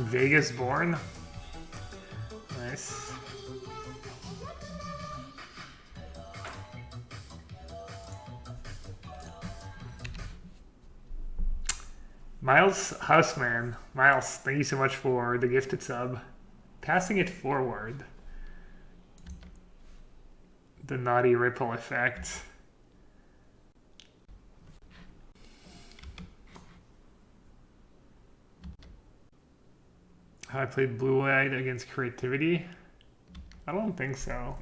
Vegas born. Nice. Miles Houseman. Miles, thank you so much for the gifted sub. Passing it forward. The naughty ripple effect. How I played blue-white against creativity? I don't think so.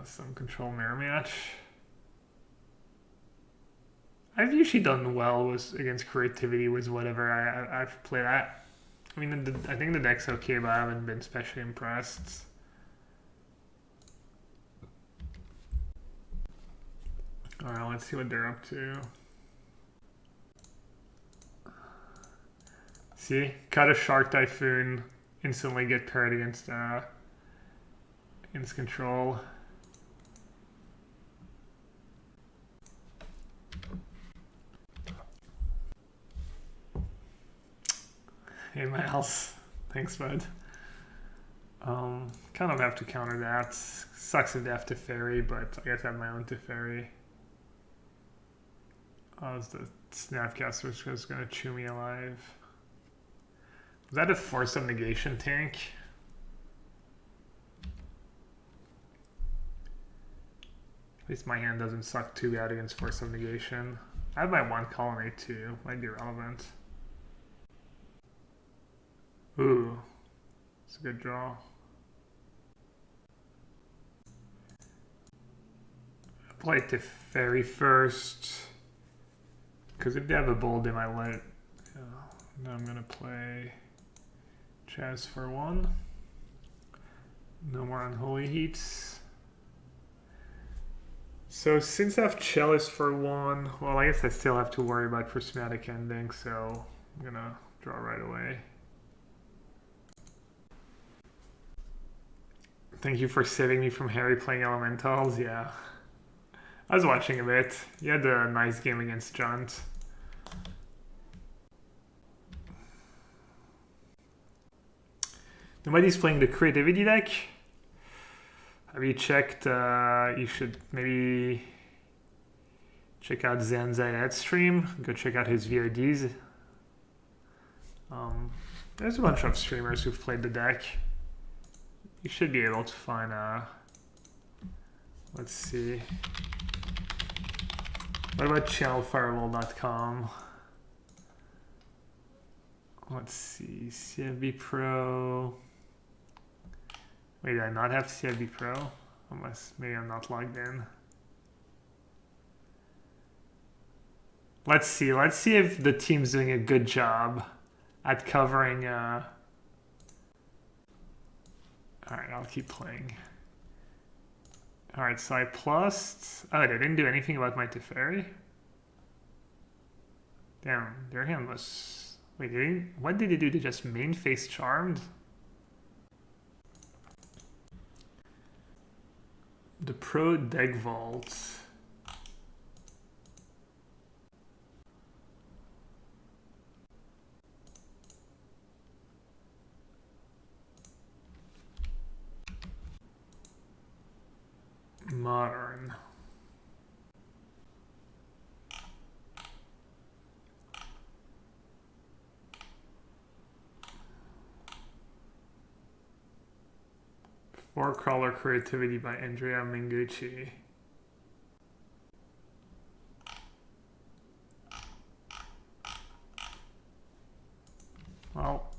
Some control mirror match. I've usually done well against creativity with whatever I've played. I mean, I think the deck's okay, but I haven't been especially impressed. Alright, let's see what they're up to. See? Cut a Shark Typhoon, instantly get paired against control. Hey Miles, thanks bud. Kind of have to counter that. Sucks if they have Teferi, but I guess I have my own Teferi. Oh, the Snapcaster was just gonna chew me alive. Was that a Force of Negation tank? At least my hand doesn't suck too bad against Force of Negation. I have my one colonnade too, might be relevant. Ooh, it's a good draw. I'll play Teferi first, because if they have a bold, they might let it. Now I'm gonna play Chaz for 1. No more Unholy Heats. So since I have Chalice for 1, well, I guess I still have to worry about Prismatic Ending, so I'm gonna draw right away. Thank you for saving me from Harry playing Elementals. Yeah, I was watching a bit. You had a nice game against Junt. Nobody's playing the creativity deck. Have you checked? You should maybe check out Zen Zayed's stream. Go check out his VODs. There's a bunch of streamers who've played the deck. You should be able to find let's see. What about channelfirewall.com? Let's see, CFB Pro. Wait, did I not have CFB Pro? Unless maybe I'm not logged in. Let's see if the team's doing a good job at covering Alright, I'll keep playing. Alright, so I plussed. Oh, they didn't do anything about my Teferi? Damn, their hand was... Wait, what did they do? They just main face Charmed? The Pro Deck Vault. Modern. Four Crawler Creativity by Andrea Mengucci. Well,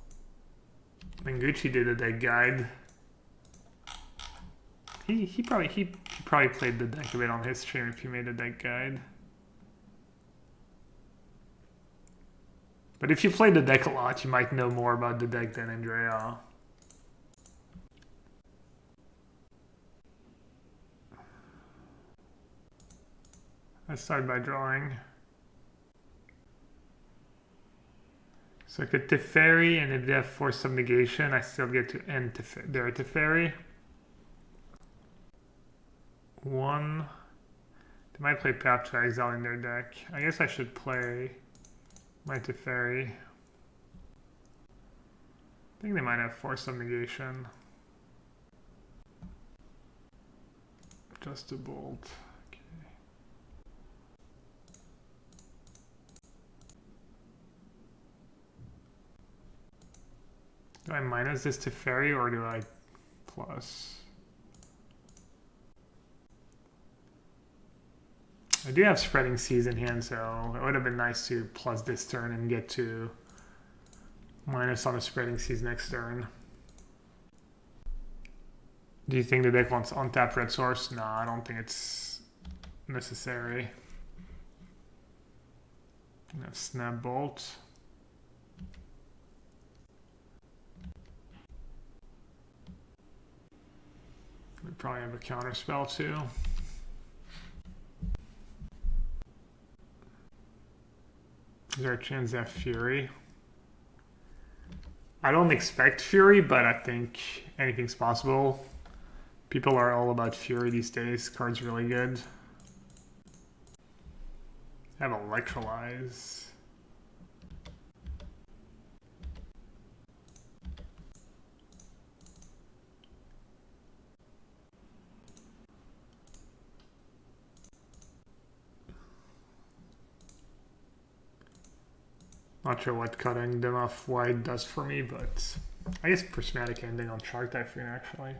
Mengucci did a deck guide. He probably played the deck a bit on his stream if he made a deck guide. But if you play the deck a lot, you might know more about the deck than Andrea. I start by drawing. So I could Teferi, and if they have Force of Negation, I still get to end their Teferi. 1. They might play Path to Exile in their deck. I guess I should play my Teferi. think they might have force of negation. Just a bolt. Okay. Do I minus this to fairy or do I plus? I do have spreading seas in hand, so it would have been nice to plus this turn and get to minus on the spreading seas next turn. Do you think the deck wants untapped red source? No, I don't think it's necessary. Snap bolt. We probably have a counter spell too. Is there a chance to have Fury? I don't expect Fury, but I think anything's possible. People are all about Fury these days. Card's really good. I have Electrolyze. Not sure what cutting them off wide does for me, but I guess prismatic ending on Shark Typhoon actually.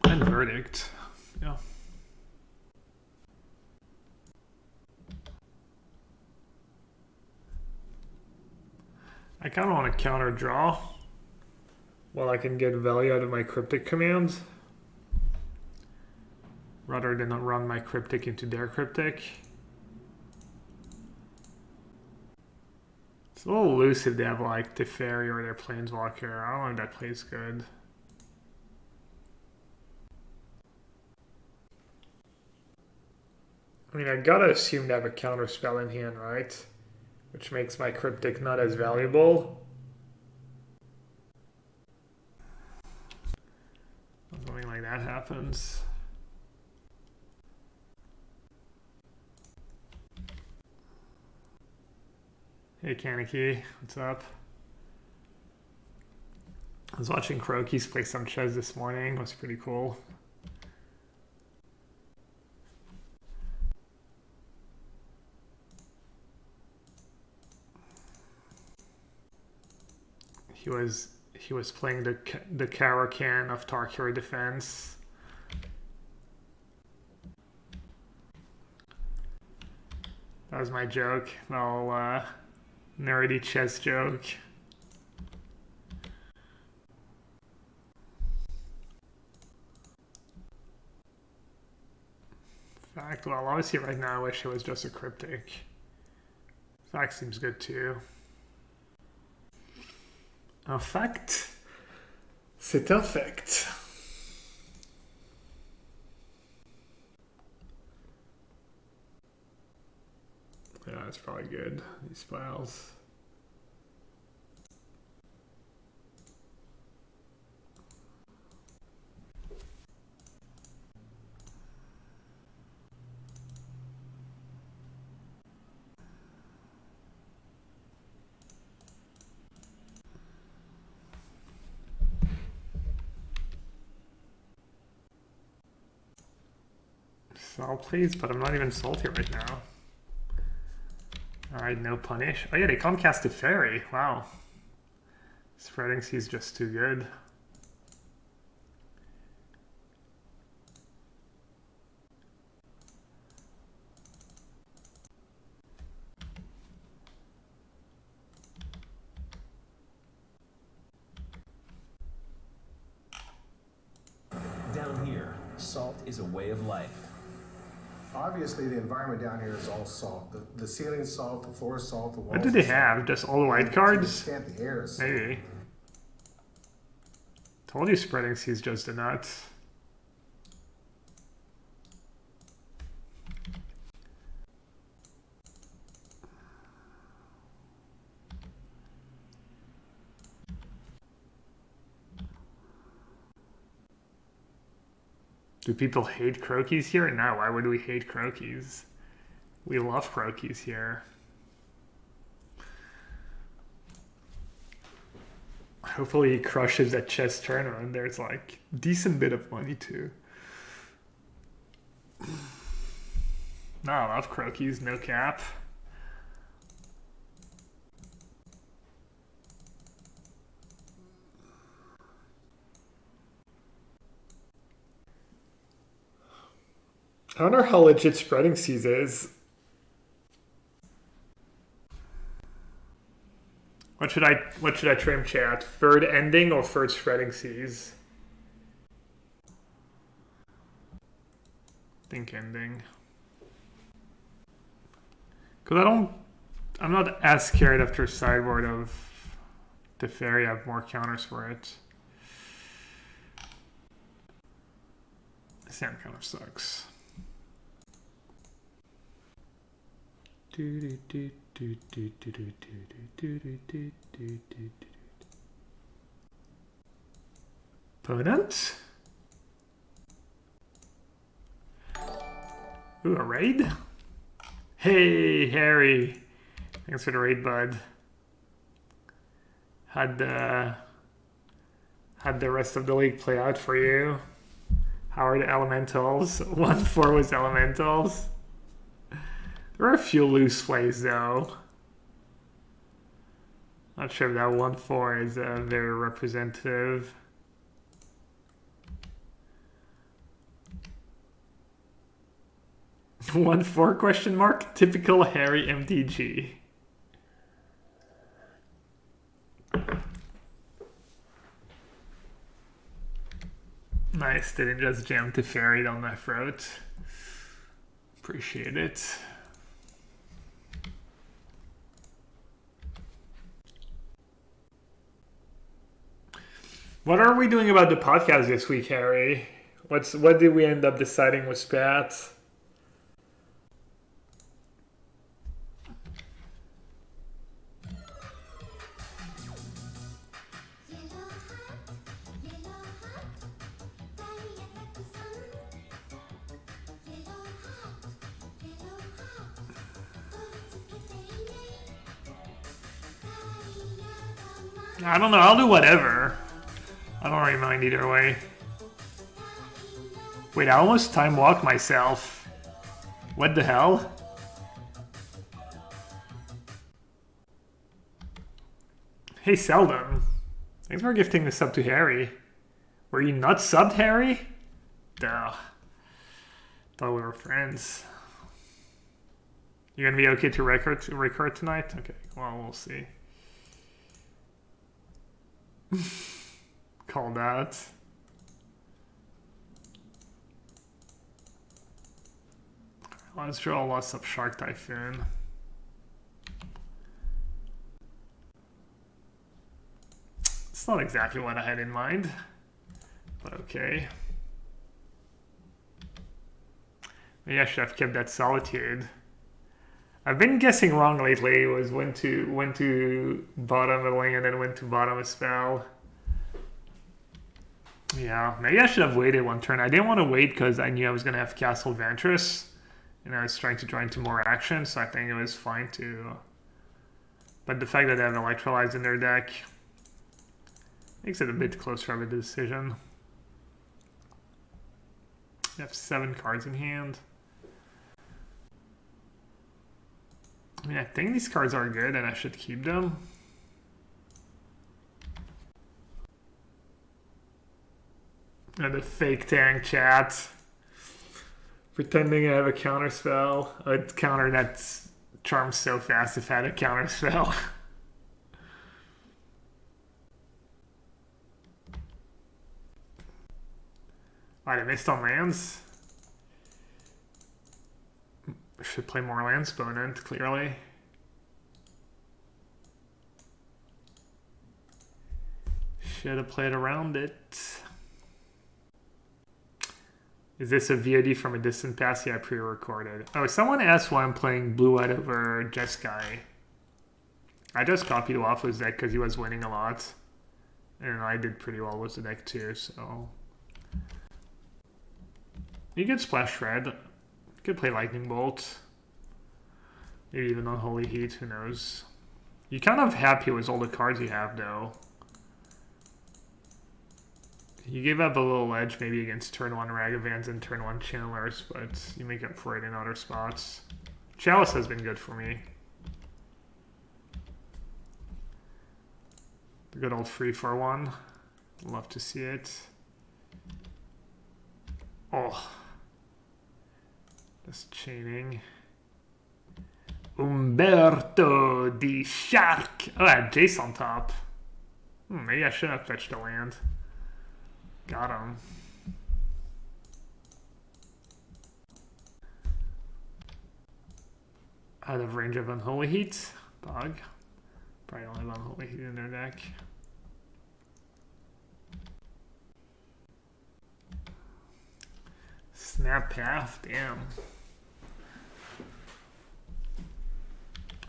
And Verdict, yeah. I kind of want to counter draw while I can get value out of my cryptic commands rather than run my cryptic into their cryptic. It's a little loose if they have like the fairy or their planeswalker. I don't know if that plays good. I mean, I gotta assume they have a counter spell in hand, right? Which makes my cryptic not as valuable. Something like that happens. Hey Kaneki, what's up? I was watching Crokies play some chess this morning. It was pretty cool. He was playing the Caracan of Tarkir Defense. That was my joke. Well, nerdy chess joke. Fact, well, obviously right now I wish it was just a cryptic. Fact seems good too. En fact, c'est un fact. Yeah, that's probably good, these files. Salt, please, but I'm not even salty right now. Alright, no punish. Oh yeah, they can't cast a fairy. Wow. Spreading Sea's just too good. Down here, salt is a way of life. Obviously, the environment down here is all salt. The ceiling is salt, the floor is salt, the walls. What do they have? Just all the white cards? The air is salt. Maybe. Told you Spreading Sea's just a nut. Do people hate Crokies here? No, why would we hate Crokies? We love Crokies here. Hopefully he crushes that chess tournament. There's like decent bit of money too. No, I love croakies, no cap. I wonder how legit spreading seas is. What should I trim, chat? Third ending or third spreading seas? Think ending. Cause I'm not as scared after sideboard of the fairy. I have more counters for it. This hand kind of sucks. Opponent? Ooh, a raid? Hey, Harry. Thanks for the raid, bud. How'd the rest of the league play out for you? How are the elementals? 1-4 was elementals. There are a few loose plays though. Not sure if that 1-4 is very representative. $1-4 question mark? Typical Harry MTG. Nice, didn't just jam to fairy down my throat. Appreciate it. What are we doing about the podcast this week, Harry? What did we end up deciding with Spat? I don't know, I'll do whatever. I don't really mind either way. Wait, I almost time walked myself. What the hell? Hey, Seldom. Thanks for gifting the sub to Harry. Were you not subbed, Harry? Duh. Thought we were friends. You gonna be okay to record tonight? Okay, well, we'll see. Called out. Let's draw lots of Shark Typhoon. It's not exactly what I had in mind, but okay. Maybe I should have kept that Solitude. I've been guessing wrong lately. It was when to bottom a lane and then when to bottom a spell. Yeah, maybe I should have waited one turn. I didn't want to wait because I knew I was going to have Castle Ventress. And I was trying to draw into more action, so I think it was fine to... But the fact that they have Electrolyze in their deck makes it a bit closer of a decision. They have 7 cards in hand. I mean, I think these cards are good and I should keep them. And the fake tank chat. Pretending I have a counter spell. A counter that's charms so fast if I had a counter spell. I missed on lands. Should play more lands opponent, clearly. Should have played around it. Is this a VOD from a distant past? Yeah, pre-recorded. Oh, someone asked why I'm playing Blue-White over Jeskai. I just copied Wafu's deck because he was winning a lot. And I did pretty well with the deck too, so... You could Splash Red. You could play Lightning Bolt. Maybe even Unholy Heat, who knows. You're kind of happy with all the cards you have, though. You gave up a little edge maybe against turn 1 Ragavans and turn 1 Channelers, but you make up for it in other spots. Chalice has been good for me. The good old 3-4-1. Love to see it. Oh. That's chaining. Umberto the Shark. Oh, I had Jace on top. Maybe I should have fetched a land. Got him. Out of range of Unholy Heat. Bug. Probably only have Unholy Heat in their deck. Snap Path, damn.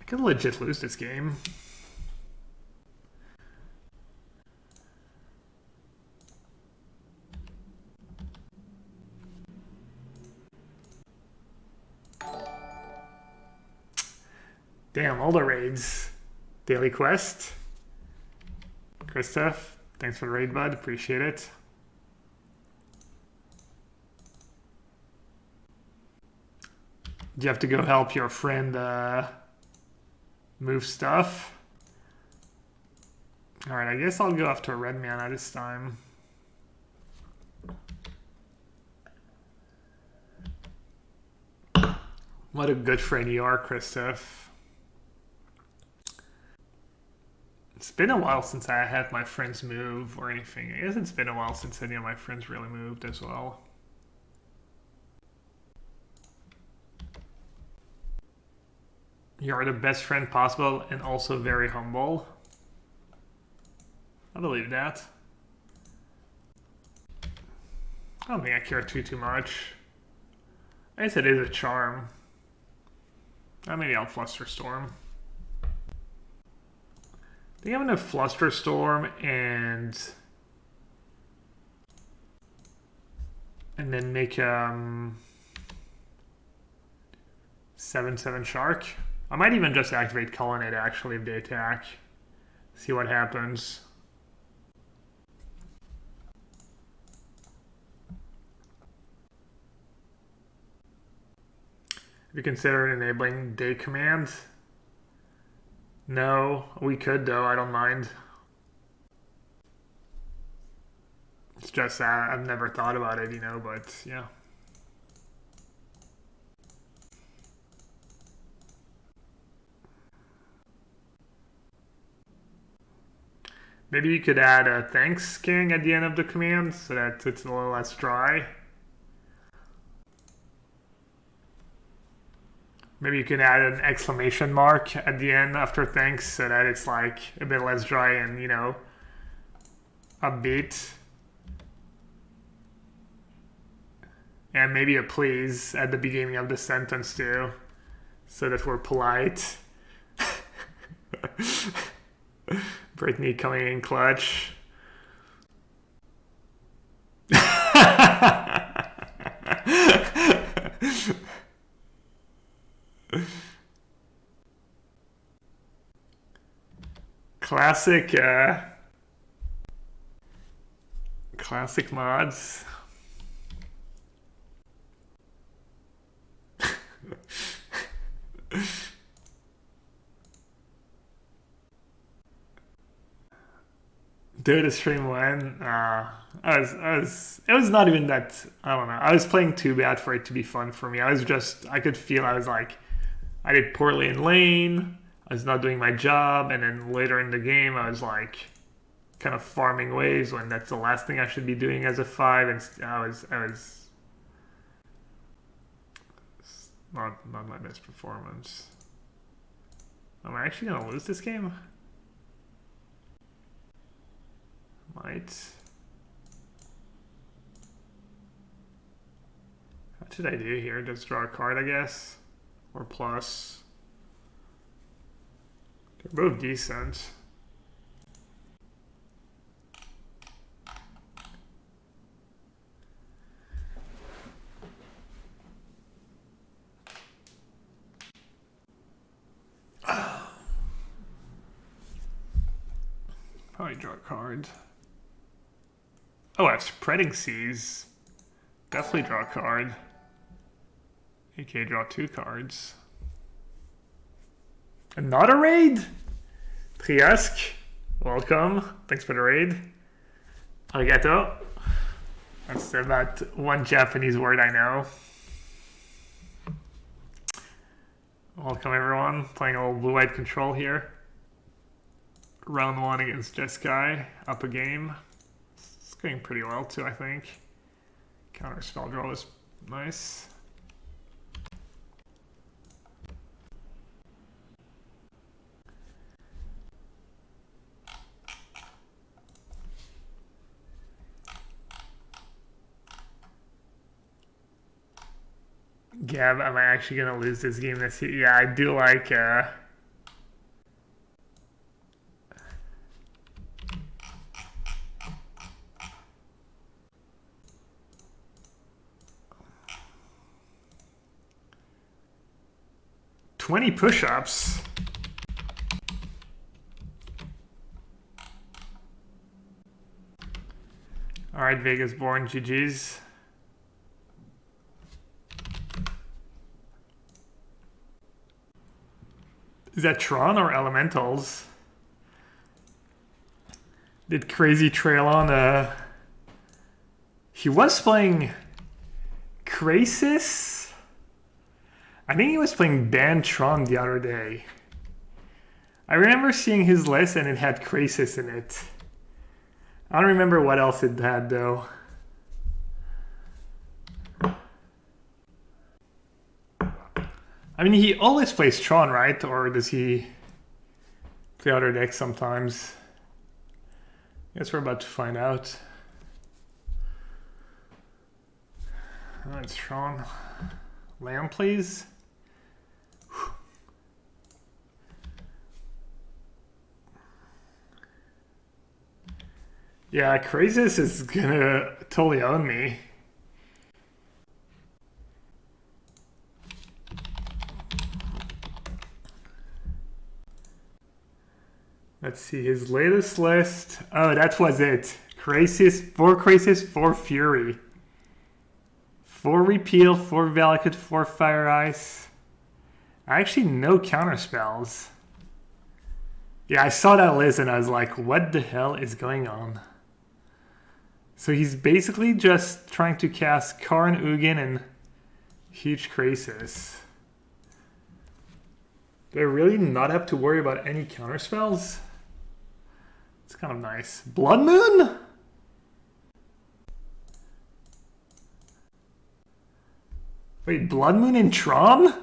I could legit lose this game. Damn, all the raids. Daily quest. Christoph, thanks for the raid, bud. Appreciate it. Do you have to go help your friend move stuff? Alright, I guess I'll go after a red mana this time. What a good friend you are, Christoph. It's been a while since I had my friends move or anything. I guess it's been a while since any of my friends really moved as well. You are the best friend possible and also very humble. I believe that. I don't think I care too much. I guess it is a charm. Maybe I'll Flusterstorm. I think I'm gonna Flusterstorm and then make 7/7 Shark. I might even just activate Colonnade actually if they attack. See what happens. Have you considered enabling day command? No, we could though, I don't mind. It's just that I've never thought about it, you know, but yeah. Maybe you could add a thanks king at the end of the command so that it's a little less dry. Maybe you can add an exclamation mark at the end after thanks so that it's like a bit less dry and, you know, upbeat. And maybe a please at the beginning of the sentence too, so that we're polite. Brittany coming in clutch. Classic mods. Dude, the stream went. It was not even that. I don't know. I was playing too bad for it to be fun for me. I could feel I was like, I did poorly in lane. I was not doing my job, and then later in the game, I was like, kind of farming waves when that's the last thing I should be doing as a 5. And I was not my best performance. Am I actually gonna lose this game? Might. What should I do here? Just draw a card, I guess, or plus. They're both decent. Probably draw a card. Oh, I have Spreading Seas. Definitely draw a card. AK draw 2 cards. And not a raid? Trieste, welcome. Thanks for the raid. Arigato. That's about one Japanese word I know. Welcome everyone. Playing a little blue-white control here. Round 1 against Jeskai. Up a game. It's going pretty well too, I think. Counter spell draw was nice. Gab, am I actually going to lose this game this year? Yeah, I do like... 20 push-ups. All right, Vegas born, GG's. Is that Tron or Elementals? Did Crazy Trail on he was playing Krasis? I think he was playing Band Tron the other day. I remember seeing his list and it had Krasis in it. I don't remember what else it had though. I mean, he always plays Tron, right? Or does he play other decks sometimes? I guess we're about to find out. Oh, it's Tron. Lamb, please. Yeah, Krasis is gonna totally own me. Let's see his latest list. Oh, that was it. Krasis, 4 Fury. 4 Repeal, 4 Valakut, 4 Fire Ice. Actually, no counter spells. Yeah, I saw that list and I was like, what the hell is going on? So he's basically just trying to cast Karn, Ugin, and huge Krasis. Do I really not have to worry about any counter spells? It's kind of nice. Blood Moon? Wait, Blood Moon in Tron?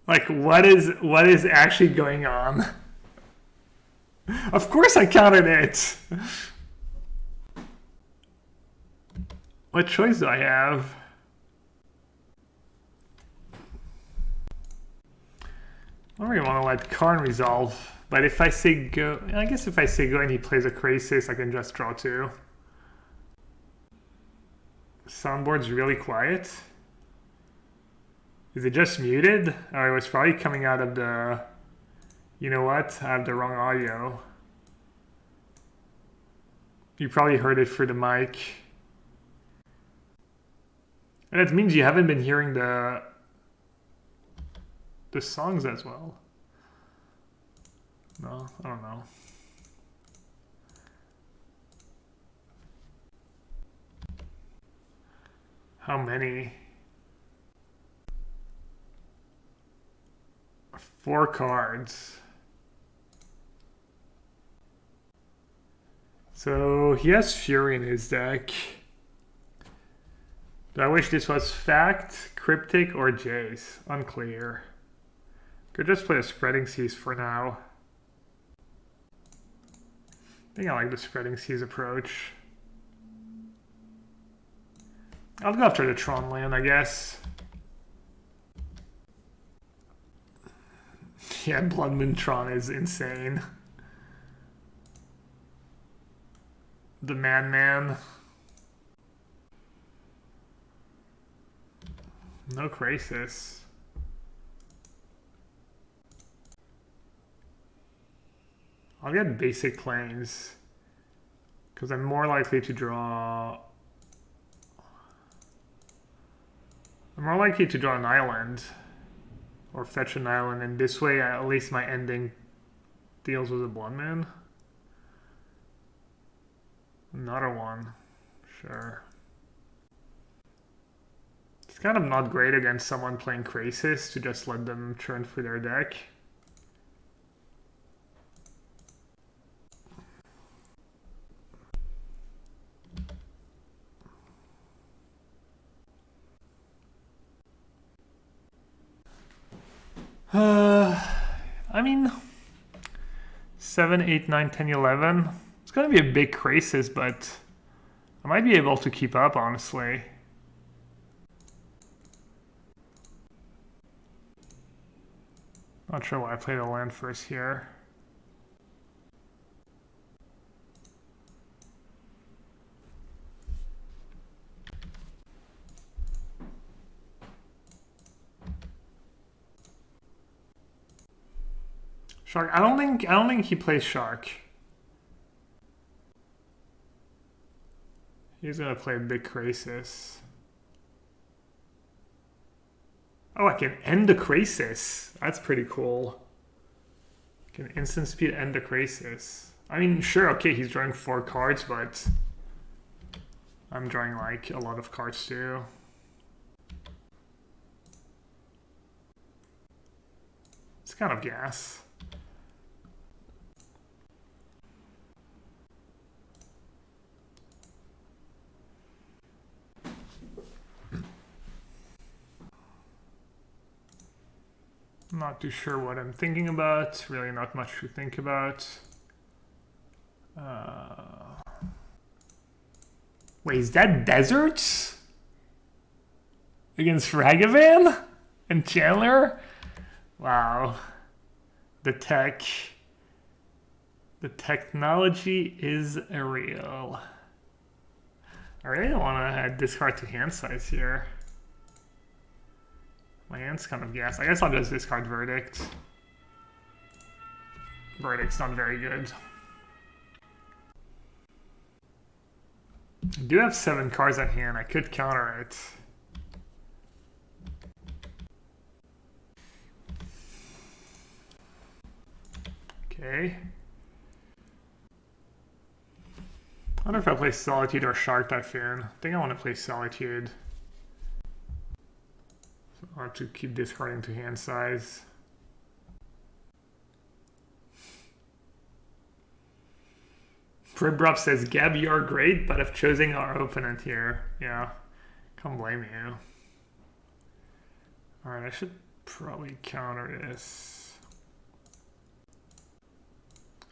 Like, what is actually going on? Of course I counted it! What choice do I have? I don't really want to let Karn resolve, but if I say go... I guess if I say go and he plays a Krasis, I can just draw 2. Soundboard's really quiet. Is it just muted? Or it was probably coming out of the... You know what? I have the wrong audio. You probably heard it through the mic. And that means you haven't been hearing the songs as well. No, I don't know. How many? 4 cards. So he has Fury in his deck. Do I wish this was Fact, Cryptic, or Jace? Unclear. Could just play a Spreading Seas for now. I think I like the Spreading Seas approach. I'll go after the Tron land, I guess. Yeah, Blood Moon Tron is insane. The Man. No crisis. I'll get basic planes because I'm more likely to draw. I'm more likely to draw an island or fetch an island, and this way at least my ending deals with a blood moon. Another one, sure. It's kind of not great against someone playing Crisis to just let them churn through their deck. I mean, 7, 8, 9, 10, 11. It's going to be a big crisis, but I might be able to keep up, honestly. Not sure why I played a land first here. Shark. I don't think he plays Shark. He's gonna play big crisis. Oh, I can end the crisis. That's pretty cool. I can instant speed end the crisis. I mean, sure, okay, he's drawing 4 cards, but I'm drawing like a lot of cards too. It's kind of gas. Not too sure what I'm thinking about. Really not much to think about. Wait, is that Deserts? Against Ragavan? And Chandler? Wow. The technology is real. I really don't want to discard to hand size here. My hand's kind of gas. I guess I'll just discard Verdict. Verdict's not very good. I do have 7 cards at hand. I could counter it. Okay. I wonder if I play Solitude or Shark Typhoon. I think I want to play Solitude. So I'll have to keep discarding to hand size. Pribrop says, Gab, you are great, but I've chosen our opponent here. Yeah, can't blame you. Alright, I should probably counter this.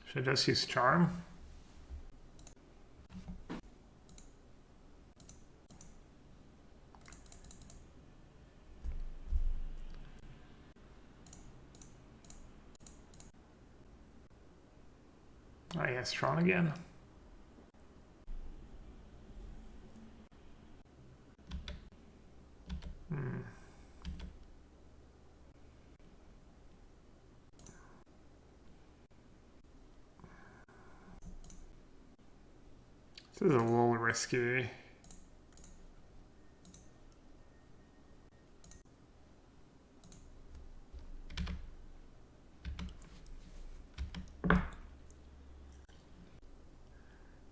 Should I just use Charm? Oh yes, Tron again. This is a little risky.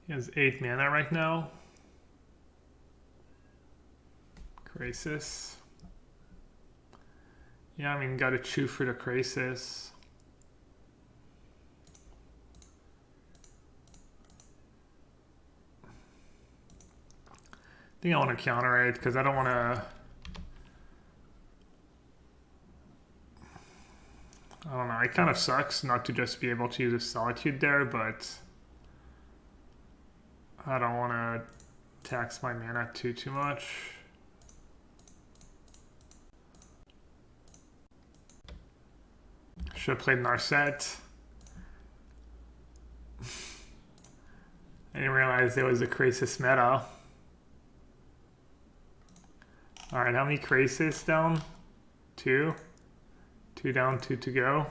He has 8 mana right now. Crisis. Yeah, I mean, gotta chew for the Crisis. I think I want to counter it because I don't want to. I don't know. It kind of sucks not to just be able to use a Solitude there, but I don't want to tax my mana too much. Should have played Narset. I didn't realize there was a Crisis meta. All right, how many Crisis down? 2. 2 down, 2 to go.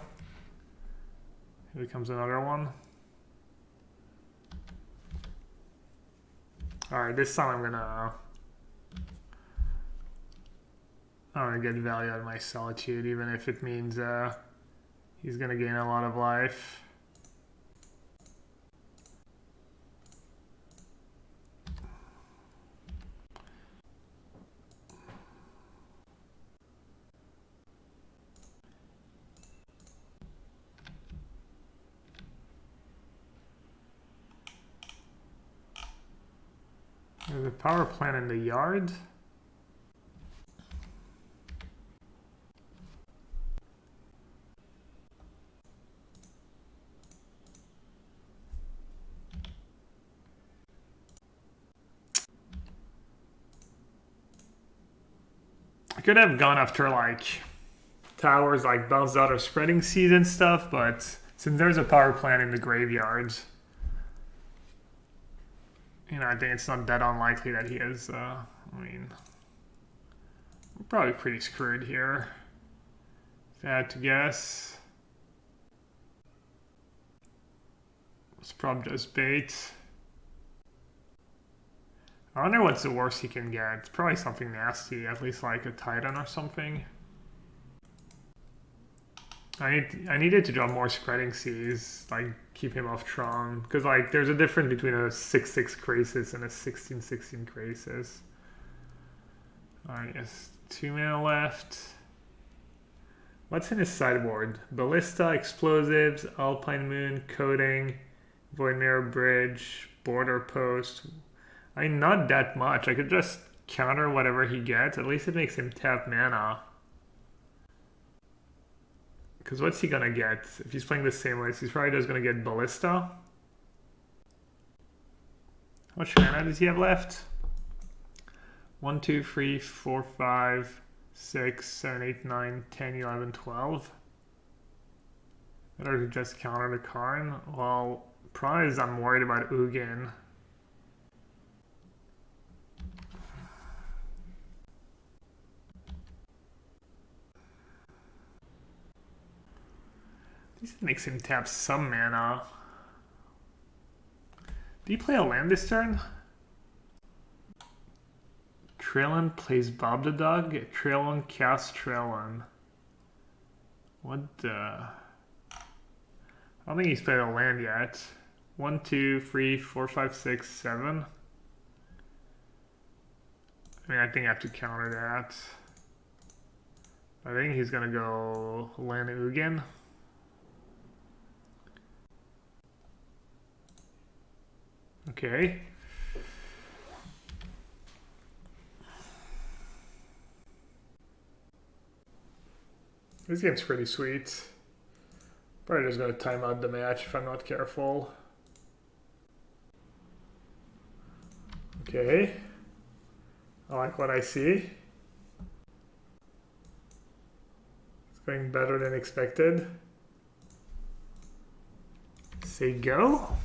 Here comes another one. All right, this time I'm gonna get value out of my Solitude, even if it means he's gonna gain a lot of life. There's a power plant in the yard. I could have gone after like towers, like bounced out or spreading seeds and stuff, but since there's a power plant in the graveyard, you know, I think it's not that unlikely that he has, I mean, we're probably pretty screwed here, if I had to guess. It's probably just bait. I wonder what's the worst he can get. It's probably something nasty, at least like a Titan or something. I needed to draw more spreading seas, like keep him off Tron, because like there's a difference between a 6/6 Crisis and a 16/16 Crisis. Alright, yes, 2 mana left. What's in his sideboard? Ballista, Explosives, Alpine Moon, Coding, Void Mirror Bridge, Border Post. I mean, not that much. I could just counter whatever he gets. At least it makes him tap mana. Because what's he gonna get? If he's playing the same list, he's probably just gonna get Ballista. How much mana does he have left? 1, 2, 3, 4, 5, 6, 7, 8, 9, 10, 11, 12. Better to just counter the Karn. Well, problem is I'm worried about Ugin. At least it makes him tap some mana. Do you play a land this turn? Trailon plays Bob the Dog. Trailon casts Trailon. What the? I don't think he's played a land yet. 1, 2, 3, 4, 5, 6, 7. I mean, I think I have to counter that. I think he's gonna go land Ugin. Okay. This game's pretty sweet. Probably just gonna time out the match if I'm not careful. Okay. I like what I see. It's going better than expected. Say go.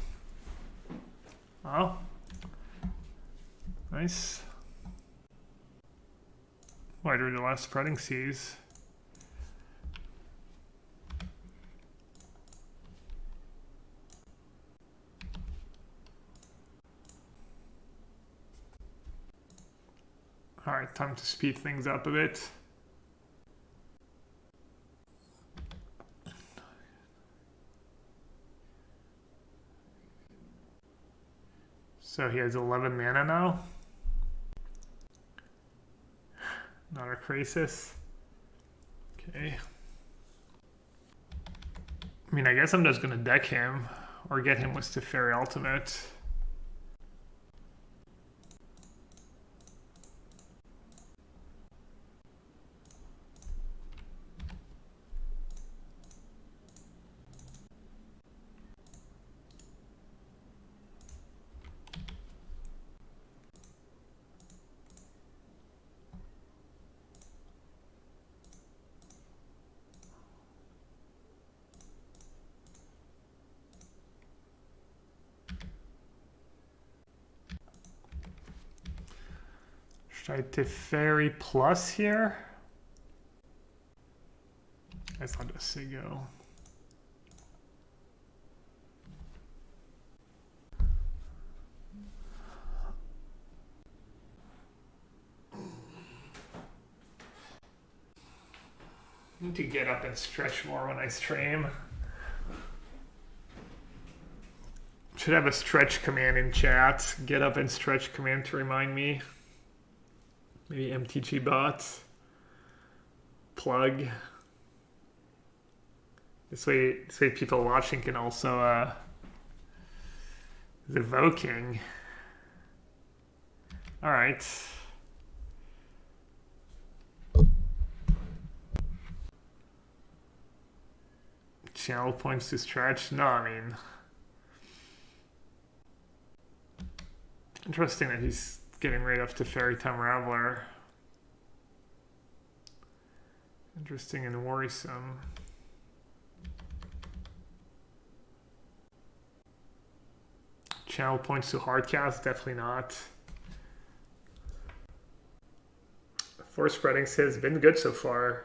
Oh. Nice. Why do the last spreading seas? Alright, time to speed things up a bit. So he has 11 mana now. Another Crisis. Okay. I mean, I guess I'm just gonna deck him or get him with Teferi Ultimate. Should I Teferi plus here? I guess I'll just say go. I need to get up and stretch more when I stream. Should have a stretch command in chat. Get up and stretch command to remind me. Maybe MTG bot. Plug. This way people watching can also is evoking. All right. Channel points to stretch. No, I mean, interesting that he's getting rid of Teferi Time Raveler. Interesting and worrisome. Channel points to hardcast, definitely not. Force spreading has been good so far.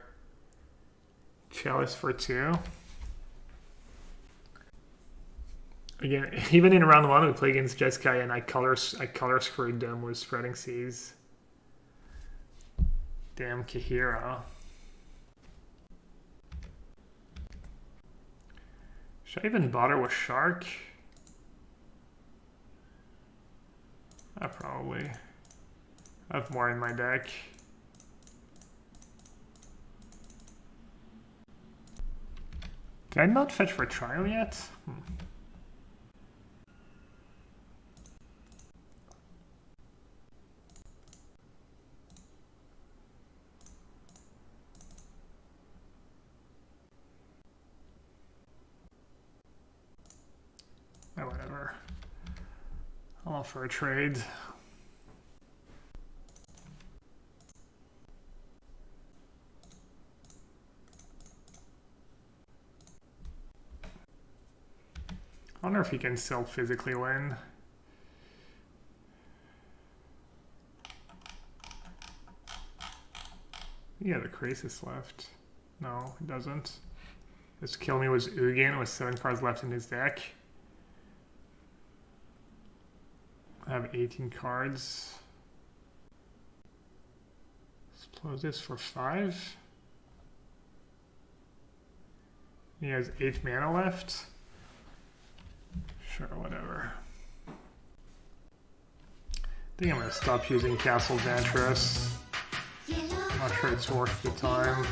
Chalice for 2. Again, even in round 1 we play against Jeskai and I color screwed them with spreading seas. Damn Kahira. Should I even bother with Shark? Probably. I have more in my deck. Did I not fetch for trial yet? Oh, whatever. I'll offer a trade. I wonder if he can still physically win. Yeah, the Crisis left. No, he doesn't. His kill me was Ugin with 7 cards left in his deck. I have 18 cards. Let's close this for 5. He has 8 mana left. Sure, whatever. I think I'm going to stop using Castle Vantress. I'm not sure it's worth the time.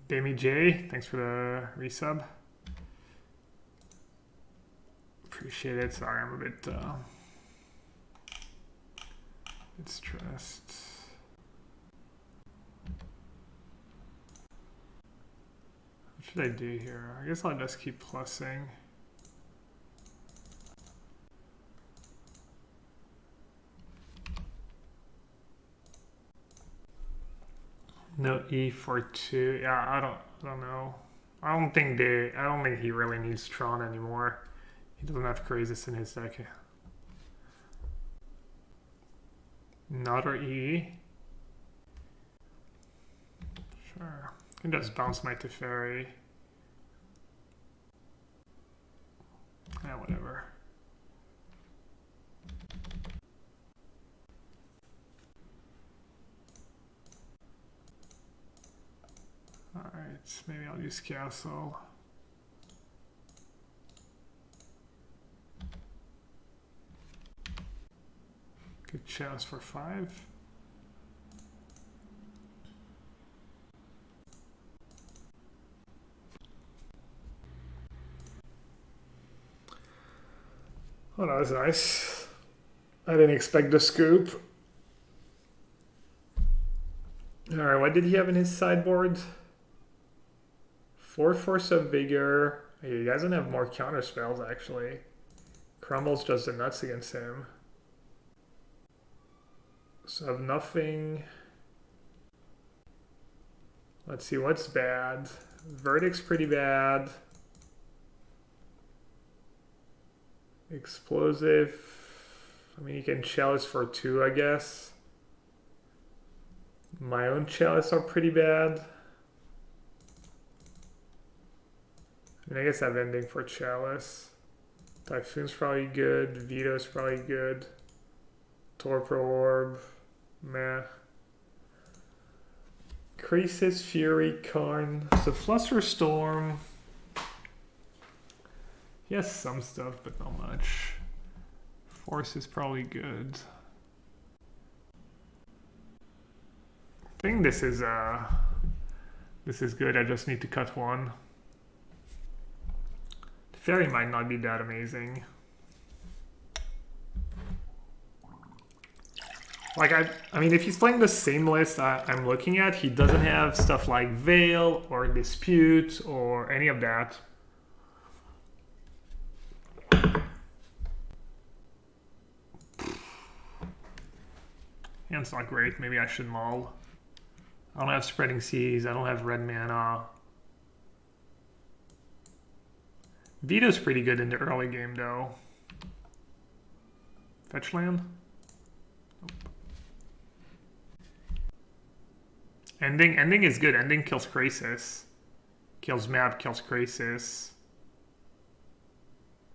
Damie J, thanks for the resub. Appreciate it. Sorry, I'm a bit stressed. What should I do here? I guess I'll just keep plussing. No E for 2. Yeah, I don't know. I don't think he really needs Tron anymore. He doesn't have Crisis in his deck. Another E. Sure. I can just bounce my Teferi. Yeah, whatever. Alright, maybe I'll use Castle. Good chance for 5. Oh, that was nice. I didn't expect the scoop. Alright, what did he have in his sideboard? 4/4 Subvigor. Hey, he doesn't have more counter spells actually. Crumble's just the nuts against him. So I have nothing. Let's see what's bad. Verdict's pretty bad. Explosive. I mean, you can chalice for 2, I guess. My own chalice are pretty bad. I mean, I guess I have ending for chalice. Typhoon's probably good. Veto's probably good. Torpor Orb. Meh. Crisis, Fury, Karn. So Flusterstorm. He has some stuff, but not much. Force is probably good. I think this is good. I just need to cut one. The Fairy might not be that amazing. Like I mean, if he's playing the same list I'm looking at, he doesn't have stuff like Veil or Dispute or any of that. Hand's not great. Maybe I should mull. I don't have Spreading Seas. I don't have red mana. Veto's pretty good in the early game, though. Fetch land? Nope. Ending is good. Ending kills Krasis. Kills map, kills Krasis.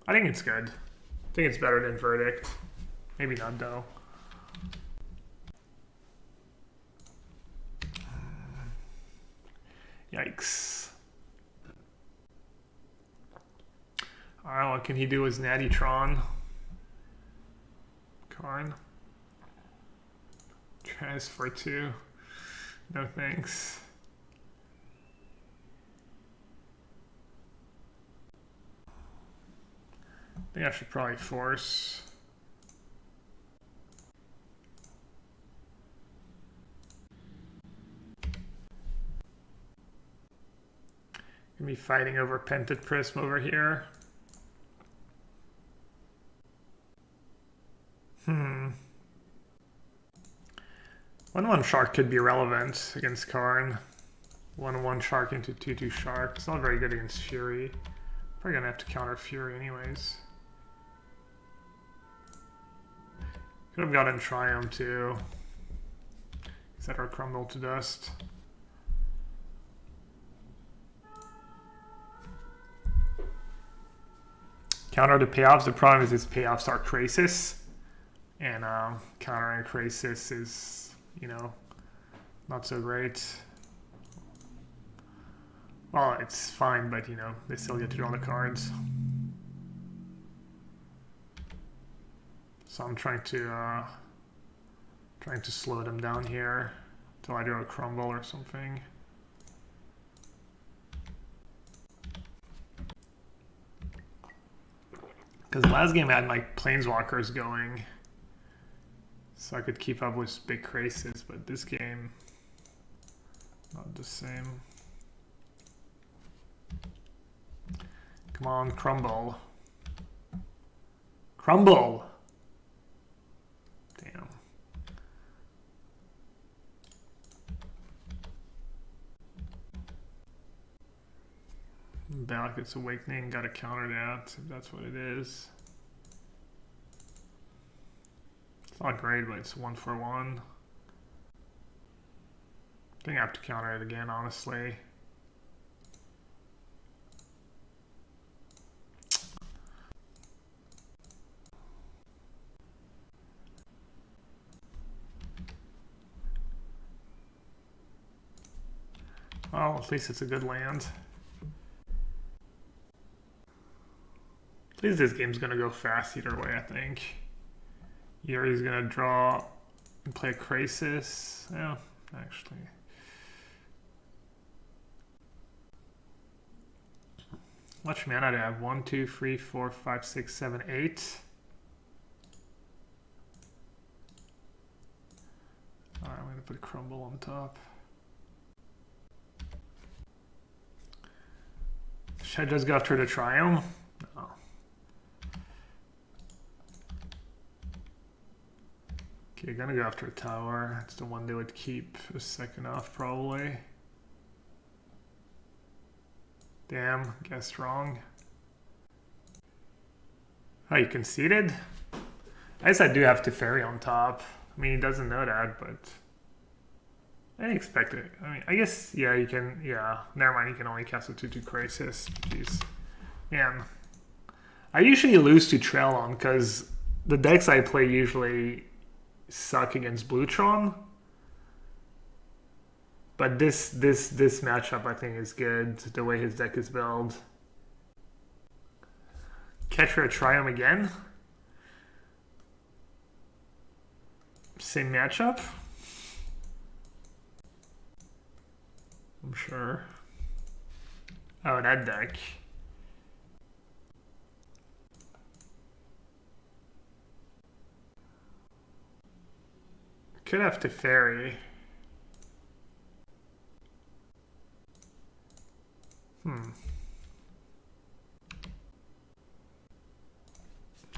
I think it's good. I think it's better than Verdict. Maybe not, though. Yikes. Alright, what can he do as Natty Tron? Karn. Tries for 2. No thanks. I think I should probably force. Gonna be fighting over Pented Prism over here. 1/1 Shark could be relevant against Karn. 1/1 Shark into 2/2 Shark. It's not very good against Fury. Probably gonna have to counter Fury anyways. Could have gotten Triumph too. Set our Crumble to dust. Counter the payoffs. The problem is his payoffs are Krasis. And countering Krasis is, you know, not so great. Well, it's fine, but, you know, they still get to draw the cards. So I'm trying to slow them down here until I draw a Crumble or something. Because last game I had my Planeswalkers going, so I could keep up with big Krasis, but this game, not the same. Come on, Crumble. Crumble! Damn. Balakut's Awakening, gotta counter that, if that's what it is. It's not great, but it's 1/1. I think I have to counter it again, honestly. Well, at least it's a good land. At least this game's gonna go fast either way, I think. Either he's gonna draw and play Krasis. Yeah, actually. How much mana do I have? 1, 2, 3, 4, 5, 6, 7, 8. Alright, I'm gonna put Crumble on top. Should I just go after the Triumph? No. Okay, gonna go after a tower. It's the one they would keep a second off probably. Damn, guessed wrong. Oh, you conceded? I guess I do have Teferi on top. I mean, he doesn't know that, but I didn't expect it. I mean, I guess, yeah, you can, yeah. Never mind, you can only cast a 2/2 Crisis. Jeez. Man. I usually lose to Trailon because the decks I play usually suck against Bluetron. But this matchup I think is good, the way his deck is built. Catcher a Triumph again. Same matchup. I'm sure. Oh, that deck. Could have Teferi.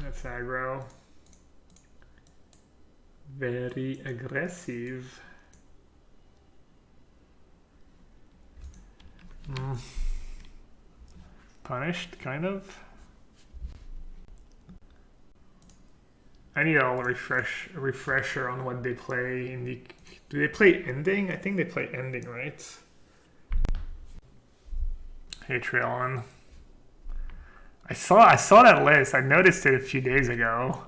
That's aggro. Very aggressive. Punished, kind of. I need a refresher on what they play in the. Do they play ending? I think they play ending, right? Hey, Trailon. I saw that list. I noticed it a few days ago.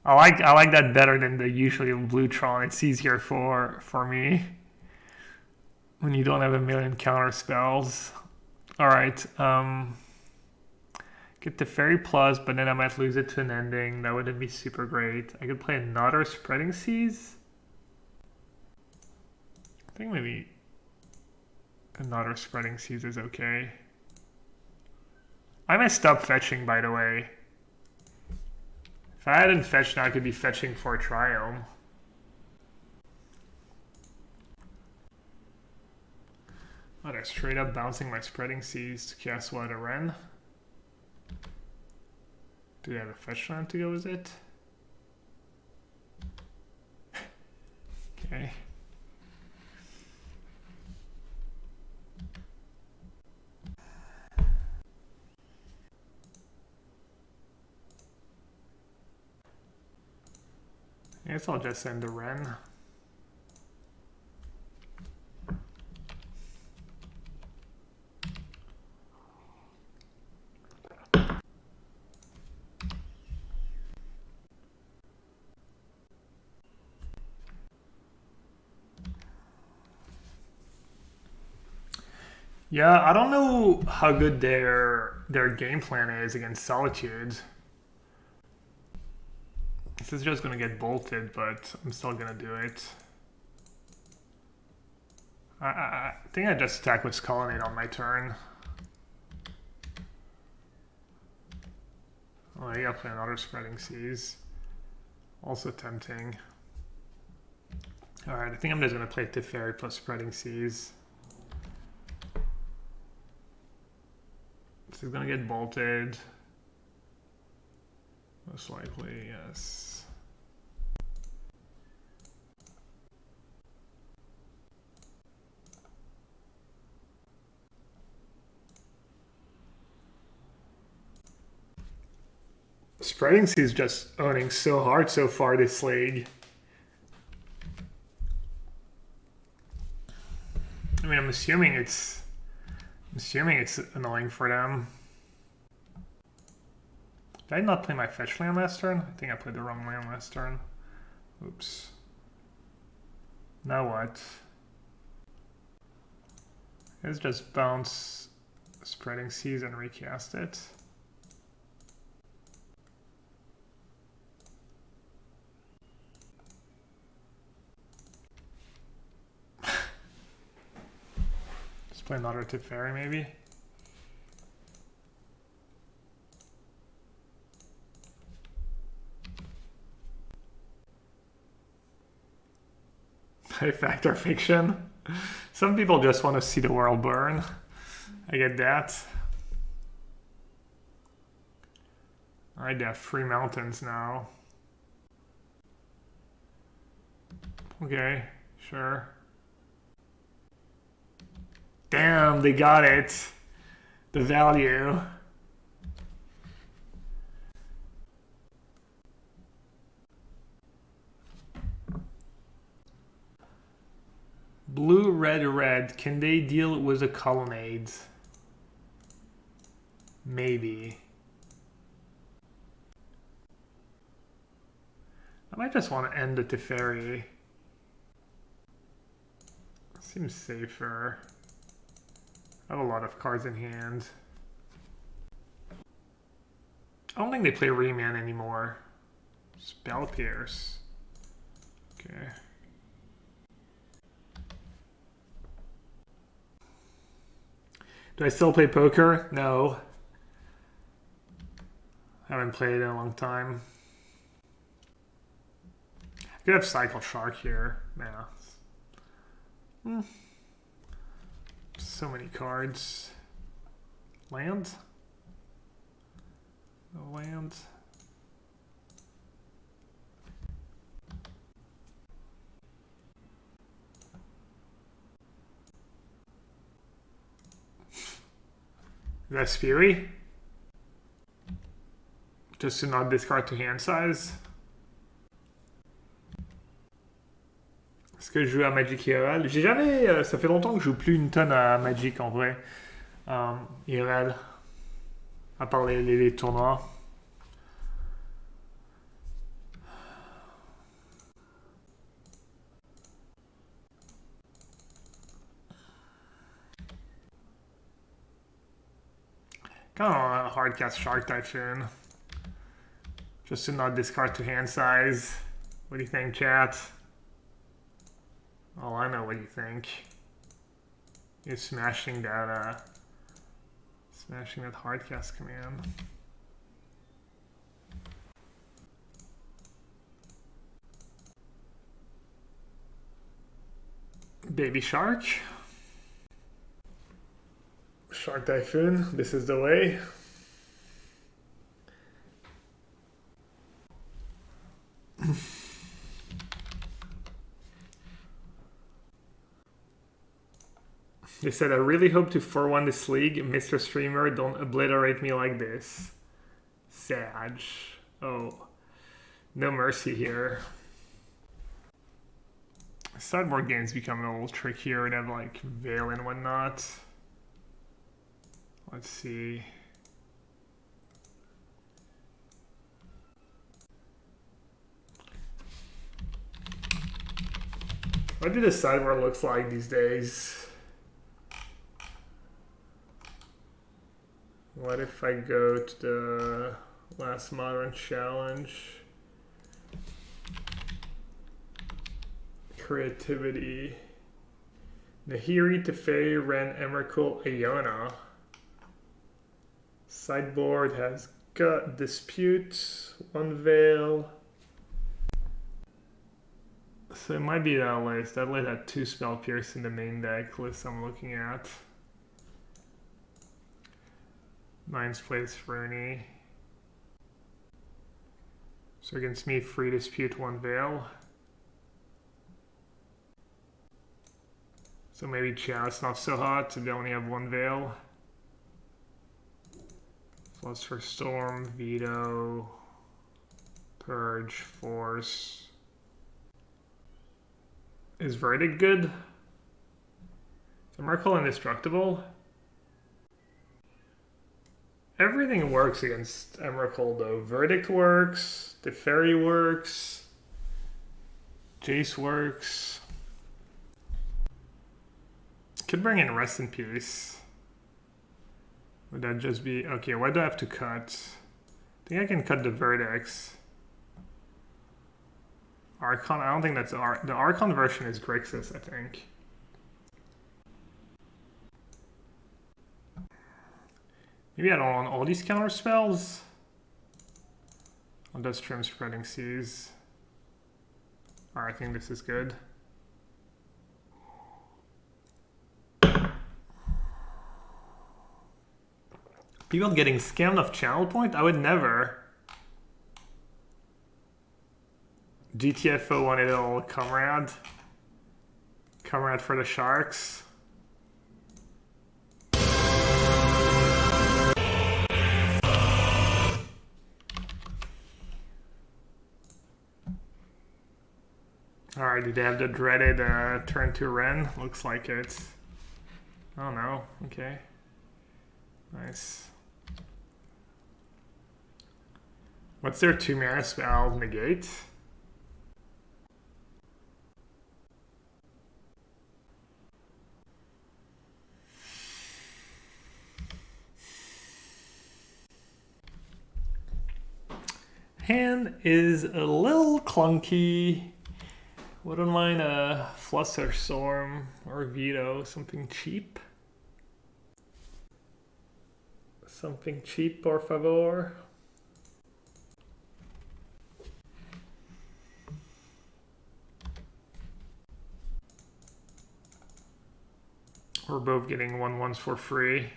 I like that better than the usually Bluetron. It's easier for me when you don't have a million counter spells. All right. Get the Fairy Plus, but then I might lose it to an ending. That wouldn't be super great. I could play another Spreading Seas. I think maybe another Spreading Seas is okay. I messed up fetching, by the way. If I hadn't fetched now, I could be fetching for a Triumph. Oh, they're straight up bouncing my Spreading Seas to cast what, a Wren? Do they have a fetch land to go with it? Okay. I guess I'll just send the Wren. Yeah, I don't know how good their game plan is against Solitude. This is just gonna get bolted, but I'm still gonna do it. I think I just attack with Colonnade on my turn. Oh, I gotta play another Spreading Seas. Also tempting. Alright, I think I'm just gonna play Teferi plus Spreading Seas. This is gonna get bolted. Most likely, yes. Spreading Seas just owning so hard so far this league. I mean, I'm assuming it's annoying for them. Did I not play my fetch land last turn? I think I played the wrong land last turn. Oops. Now what? Let's just bounce Spreading Seas and recast it. Just play another Teferi maybe. Fact or fiction? Some people just want to see the world burn. I get that. Alright, they have 3 mountains now. Okay, sure. Damn, they got it. The value. Blue, red, red. Can they deal with a colonnade? Maybe. I might just want to end the Teferi. Seems safer. I have a lot of cards in hand. I don't think they play Remand anymore. Spell Pierce. Okay. Do I still play poker? No. I haven't played in a long time. I could have Cycle Shark here. Yeah. So many cards. Land? No land. Is that Speary? Just to not discard to hand size. Est-ce que je joue à Magic IRL? J'ai jamais... ça fait longtemps que je joue plus une tonne à Magic en vrai. IRL. À part les tournois. Kind of a hard cast Shark Typhoon. Just to not discard to hand size. What do you think, chat? Oh, I know what you think. You're smashing that hard cast command. Baby Shark. Shark Typhoon, this is the way. They said, I really hope to 4-1 this league. Mr. Streamer, don't obliterate me like this. Sag. Oh. No mercy here. Sideboard games become a little trickier. They have like Veil and whatnot. Let's see. What do the sideboard looks like these days? What if I go to the last Modern Challenge? Creativity. Nahiri, Teferi, Ren, Emrakul, Iona. Sideboard has got Dispute, 1 Veil. So it might be that list. That list had 2 Spell Pierce in the main deck list I'm looking at. Nines plays Fernie. So against me, Free Dispute, 1 Veil. So maybe Chalice not so hot, so they only have 1 Veil. Plus for Storm, Veto, Purge, Force. Is Verdict good? Is Emrakul indestructible? Everything works against Emrakul though. Verdict works, Teferi works, Jace works. Could bring in Rest in Peace. Would that just be... Okay, why do I have to cut? I think I can cut the Verdicts. Archon, I don't think that's... The Archon version is Grixis, I think. Maybe I don't want all these counter spells. I'll just trim Spreading Seas. Alright, I think this is good. People getting scammed off channel point? I would never. GTFO wanted a little comrade. Comrade for the Sharks. Alright, did they have the dreaded turn to Ren? Looks like it. Oh no, okay. Nice. What's their 2-mana spell negate? Hand is a little clunky. Wouldn't mind a Fluster Storm or Veto, something cheap. Something cheap, por favor. We're both getting 1/1s for free.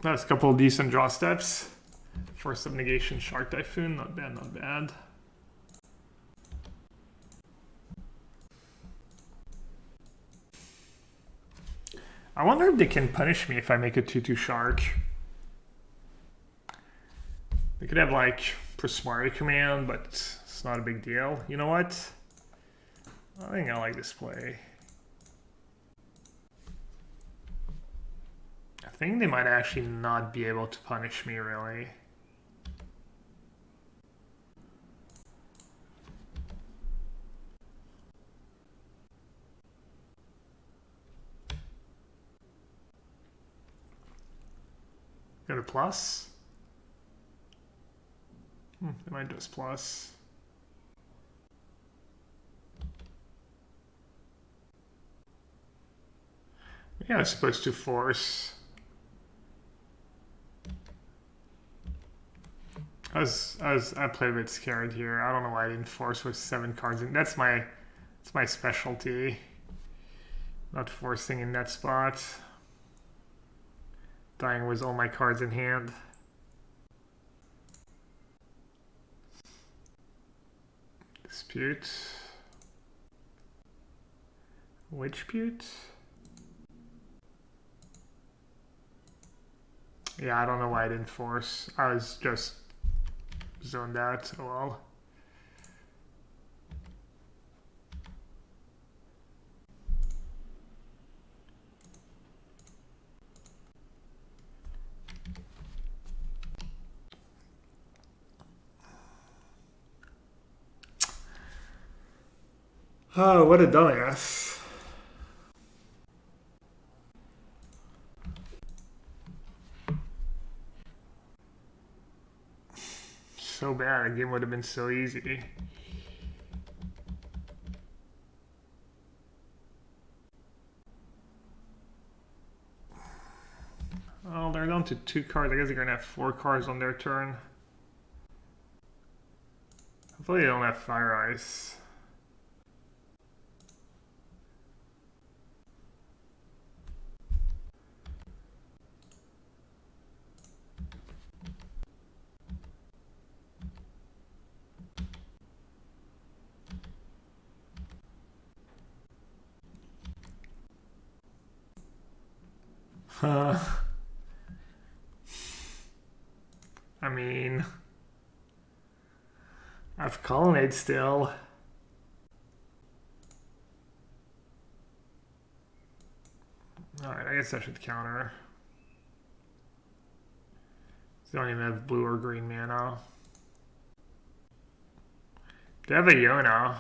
That's a couple of decent draw steps. Force of Negation, Shark Typhoon, not bad, not bad. I wonder if they can punish me if I make a 2/2 Shark. They could have like Prismari command, but it's not a big deal. You know what? I think I like this play. I think they might actually not be able to punish me, really. Go to plus? They might just plus. Yeah, I was supposed to force. I played a bit scared here. I don't know why I didn't force with 7 cards in. That's my specialty. Not forcing in that spot. Dying with all my cards in hand. Dispute. Witchpute. Yeah, I don't know why I didn't force. I was just zoned out. Oh well. Oh, what a dumbass. So bad, the game would have been so easy. Oh, they're down to 2 cards. I guess they're gonna have 4 cards on their turn. Hopefully they don't have Fire Ice. I mean, I have Colonnade still. Alright, I guess I should counter. They don't even have blue or green mana. They have a Yona.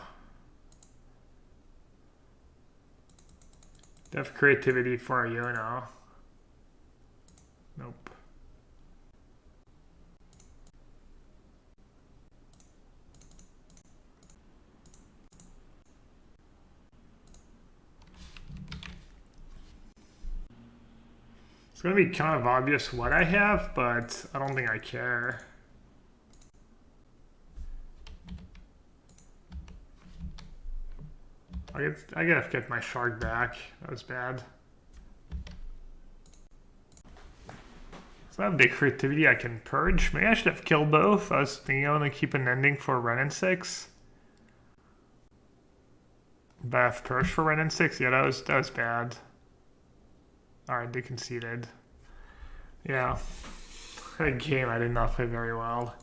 They have creativity for a Yona. Nope. It's gonna be kind of obvious what I have, but I don't think I care. I gotta get my shark back. That was bad. So I have the creativity I can purge. Maybe I should have killed both. I was thinking I want to keep an ending for Ren and 6. But I have purge for Ren and 6. Yeah, that was bad. Alright, they conceded. Yeah. That game I did not play very well.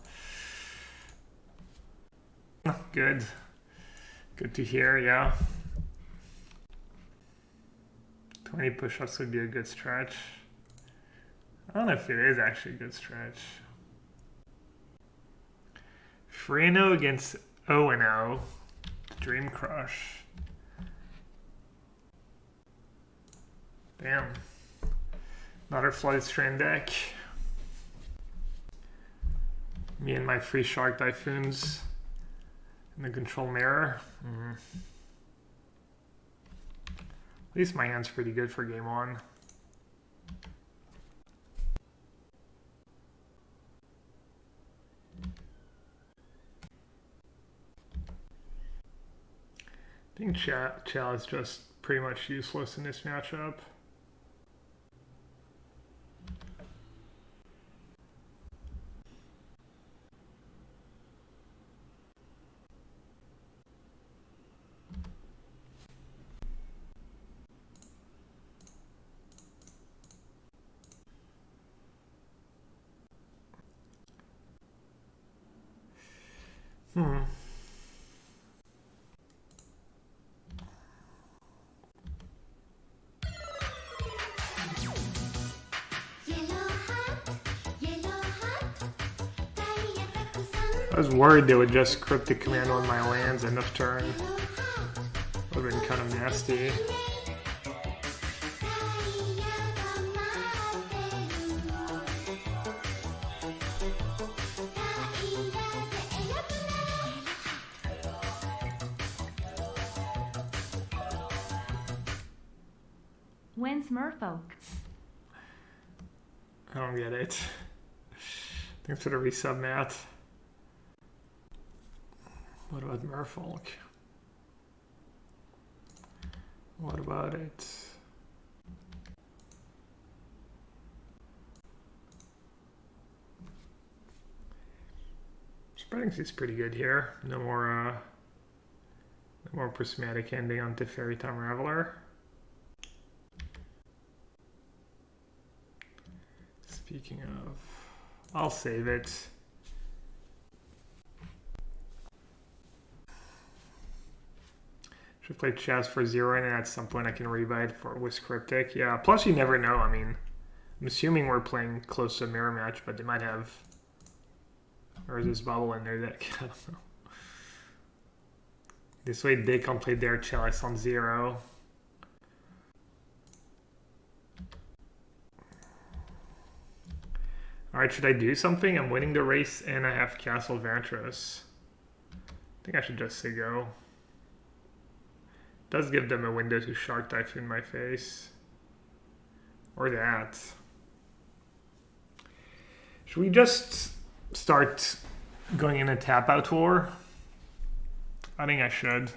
Good. Good to hear, yeah. 20 push-ups would be a good stretch. I don't know if it is actually a good stretch. Freno against O&O. Dream Crush. Damn. Another Flooded Strand deck. Me and my free Shark Typhoons in the control mirror. At least my hand's pretty good for game 1. I think Chow is just pretty much useless in this matchup. I was worried they would just cryptic command on my lands end of turn. Would have been kind of nasty. When's Merfolk? I don't get it. Thanks for the resub, Matt. What about Merfolk? What about it? Spreading is pretty good here. No more prismatic ending on Teferi Time Raveler. Speaking of, I'll save it. Should play chess for 0 and at some point I can rebuy for with Cryptic. Yeah, plus you never know. I mean, I'm assuming we're playing close to a mirror match, but they might have, or is this bubble in their deck? I don't know. This way they can play their chalice on 0. Alright, should I do something? I'm winning the race and I have Castle Vantros. I think I should just say go. Does give them a window to Shark Typhoon my face. Or that. Should we just start going in a tap-out war? I think I should.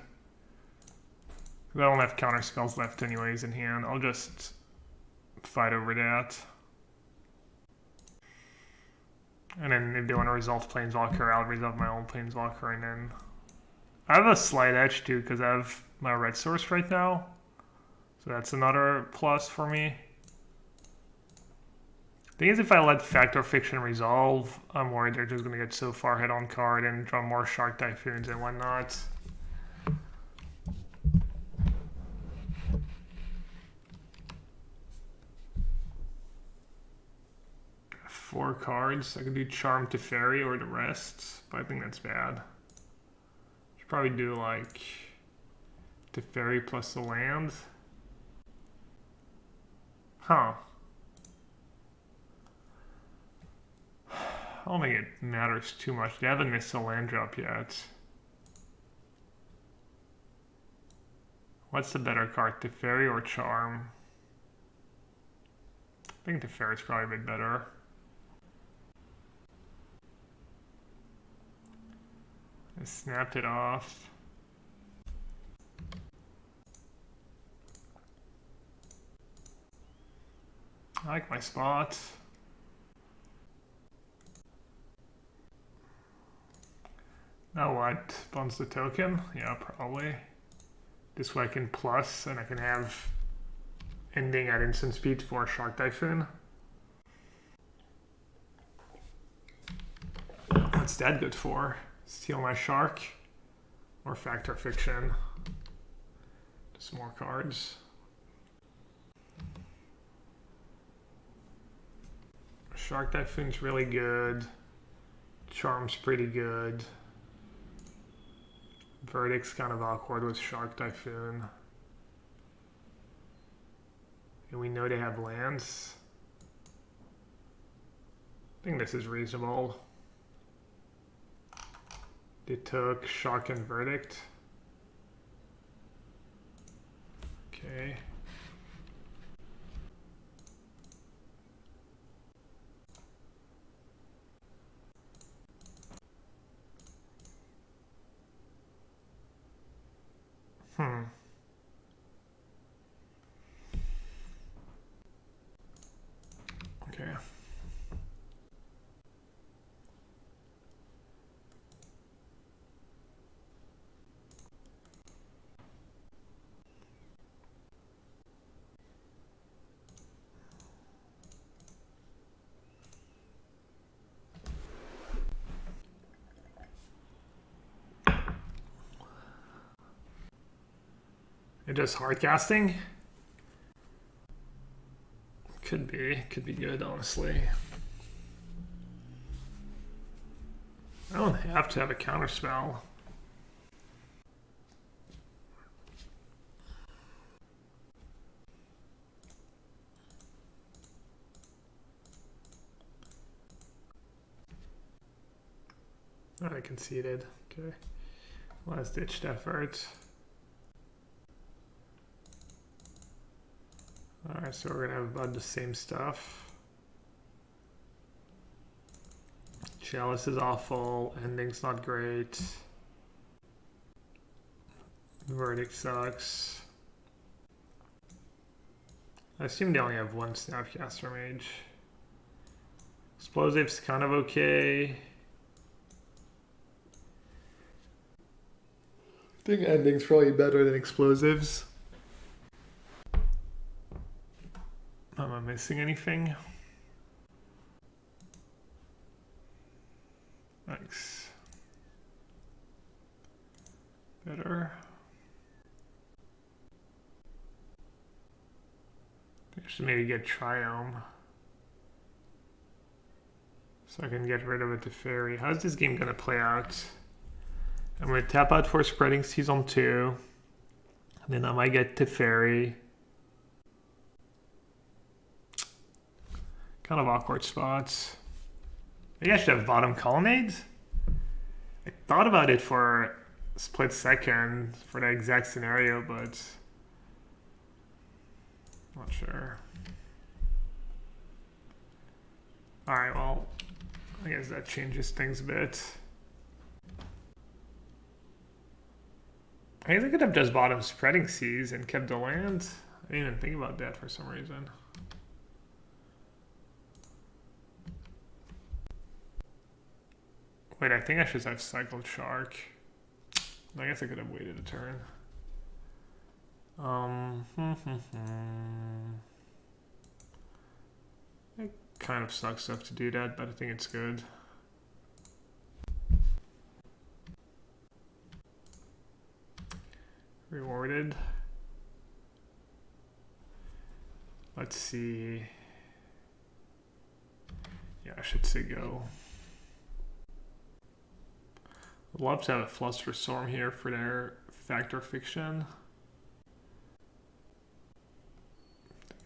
I don't have counter spells left anyways in hand. I'll just fight over that. And then if they want to resolve Planeswalker, I'll resolve my own Planeswalker, and then I have a slight edge too because I have my red source right now. So that's another plus for me. The thing is, if I let Fact or Fiction resolve, I'm worried they're just going to get so far ahead on card and draw more Shark Typhoons and whatnot. Four cards. I could do Charm Teferi or the rest, but I think that's bad. Should probably do like Teferi plus the land. Huh. I don't think it matters too much. They haven't missed a land drop yet. What's the better card, Teferi or Charm? I think Teferi's probably a bit better. I snapped it off. I like my spot. yellowhat bonds the token? Yeah, probably. This way I can plus and I can have ending at instant speed for Shark Typhoon. What's that good for? Steal my shark? Or fact or fiction? Just more cards. Shark Typhoon's really good. Charm's pretty good. Verdict's kind of awkward with Shark Typhoon. And we know they have lands. I think this is reasonable. They took Shark and Verdict. Okay. Okay. It just hard casting? Could be good, honestly. I don't have to have a counter spell. I conceded. Okay. Last ditched effort. Alright, so we're gonna have about the same stuff. Chalice is awful, ending's not great. Verdict sucks. I assume they only have one Snapcaster Mage. Explosive's kind of okay. I think ending's probably better than explosives. Am I missing anything? Thanks. Better. I should maybe get Triome. So I can get rid of a Teferi. How's this game gonna play out? I'm gonna tap out for Spreading Seas on 2. And then I might get Teferi. Kind of awkward spots. Maybe I should have bottom colonnades? I thought about it for a split second for that exact scenario, but not sure. Alright, well, I guess that changes things a bit. I guess I could have just bottom Spreading Seas and kept the land. I didn't even think about that for some reason. Wait, I think I should have cycled Shark. I guess I could have waited a turn. It kind of sucks to have to do that, but I think it's good. Rewarded. Let's see. Yeah, I should say go. I'd love to have a Fluster Storm here for their Fact or Fiction.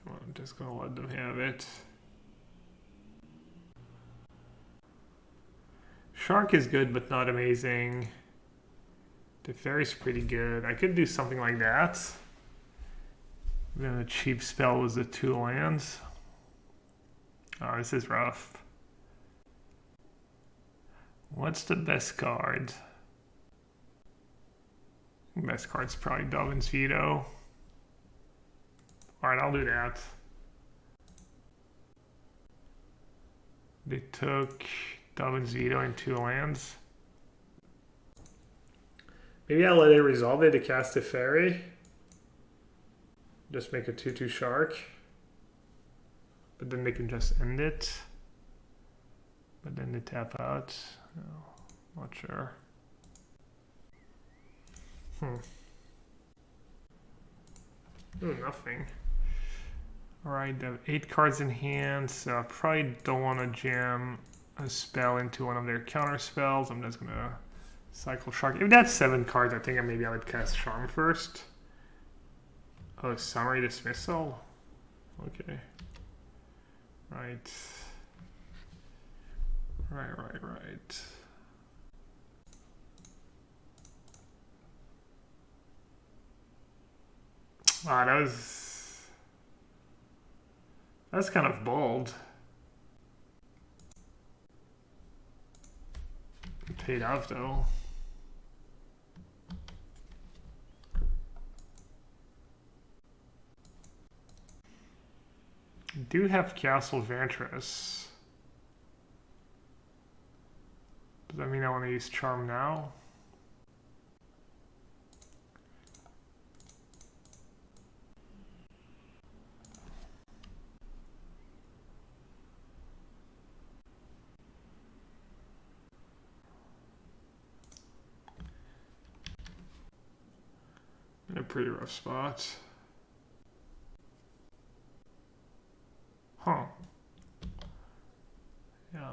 I'm just gonna let them have it. Shark is good, but not amazing. Teferi's pretty good. I could do something like that. Then the cheap spell was the 2 lands. Oh, this is rough. What's the best card? Best card's probably Dovin's Veto. Alright, I'll do that. They took Dovin's Veto and 2 lands. Maybe I'll let it resolve it to cast a fairy. Just make a 2/2 shark. But then they can just end it. But then they tap out. Oh, not sure. Ooh, nothing. Alright, they have 8 cards in hand, so I probably don't want to jam a spell into one of their counter spells. I'm just gonna cycle shark. If that's 7 cards, I think maybe I would cast Charm first. Oh, summary dismissal? Okay. Right. Right. Wow, that's kind of bold. It paid off though. I do have Castle Vantress. Does that mean I want to use Charm now? In a pretty rough spot. Huh. Yeah.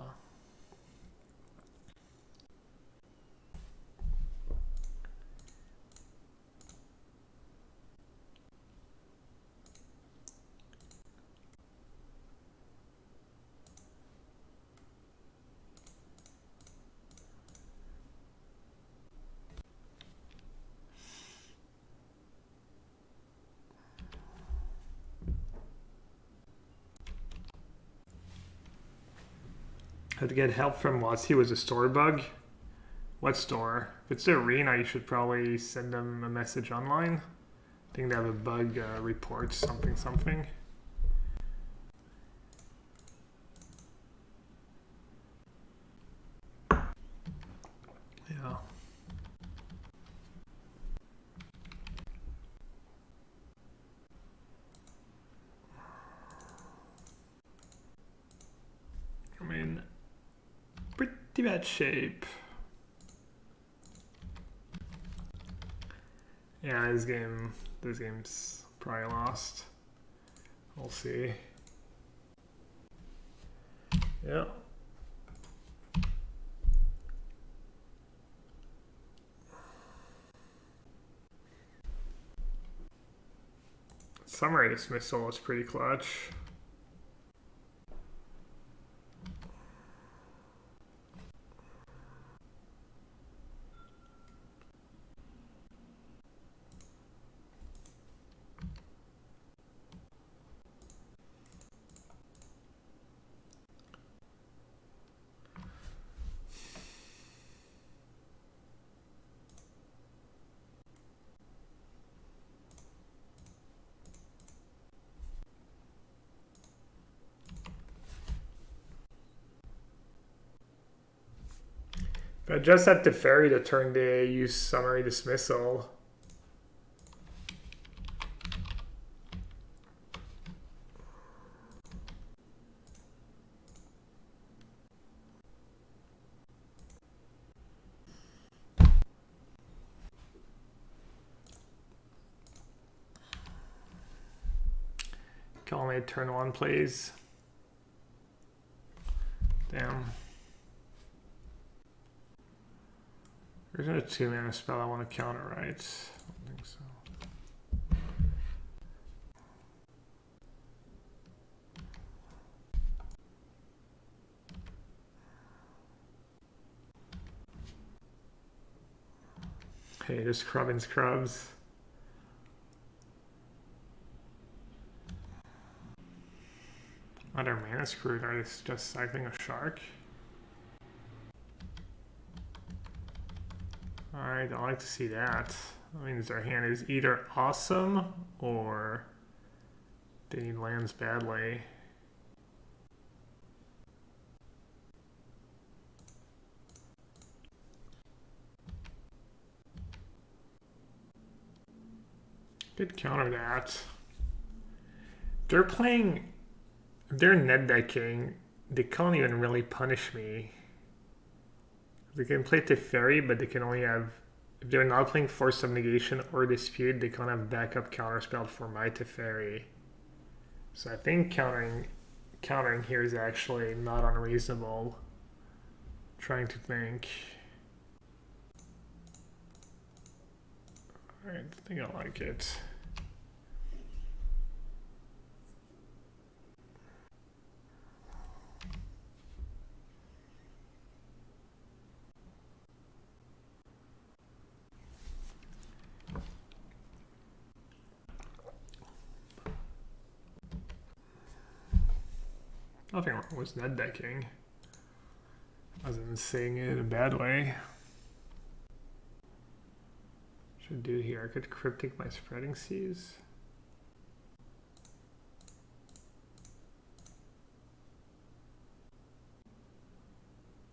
Had to get help from Watsi was a store bug. What store? If it's the arena, you should probably send them a message online. I think they have a bug report something. Yeah. I mean, pretty bad shape. Yeah, this game's probably lost. We'll see. Yeah. Summary dismissal is pretty clutch. I just had the fairy to turn the use summary dismissal. Call me turn 1, please. Damn. There's no 2-mana spell I want to counter, right? I don't think so. Hey, just scrubbing scrubs. Other mana screwed, are they just cycling a shark? Alright, I like to see that. That means their hand is either awesome or they need lands badly. Could counter that. They're playing. If they're net decking, they can't even really punish me. They can play Teferi, but they can only have. If they're not playing Force of Negation or Dispute, they can't have backup counterspell for my Teferi. So I think countering here is actually not unreasonable. Trying to think. Alright, I think I like it. Nothing wrong with net decking. I wasn't saying it in a bad way. Should do here. I could cryptic my spreading seas.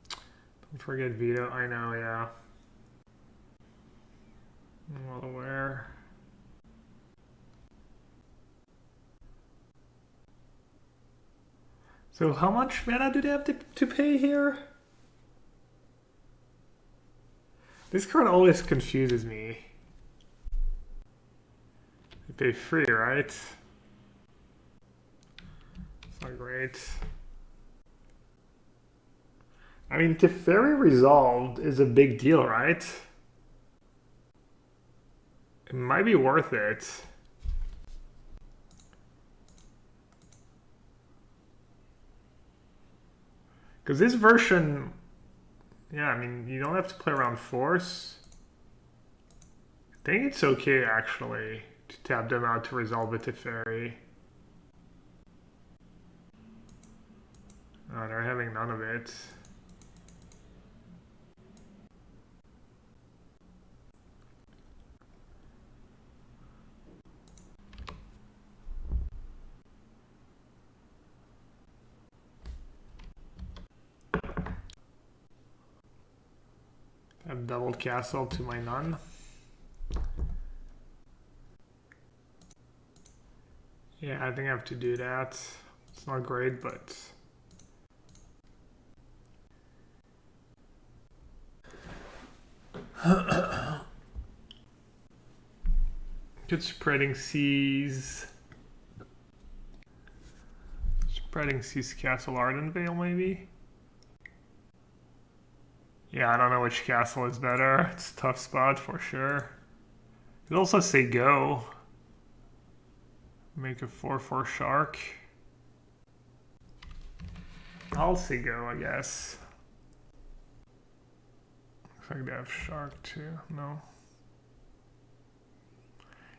Don't forget veto. I know, yeah. I'm well aware. So how much mana do they have to pay here? This card always confuses me. They pay 3, right? It's not great. I mean, Teferi Resolved is a big deal, right? It might be worth it. Because this version, yeah, I mean, you don't have to play around Force. I think it's okay, actually, to tap them out to resolve it to Teferi. Oh, they're having none of it. I've doubled castle to my none. Yeah, I think I have to do that. It's not great, but good spreading seas. Spreading seas Castle Ardenvale, maybe? Yeah, I don't know which castle is better. It's a tough spot for sure. You could also say go. Make a 4/4 shark. I'll say go, I guess. Looks like they have shark too. No.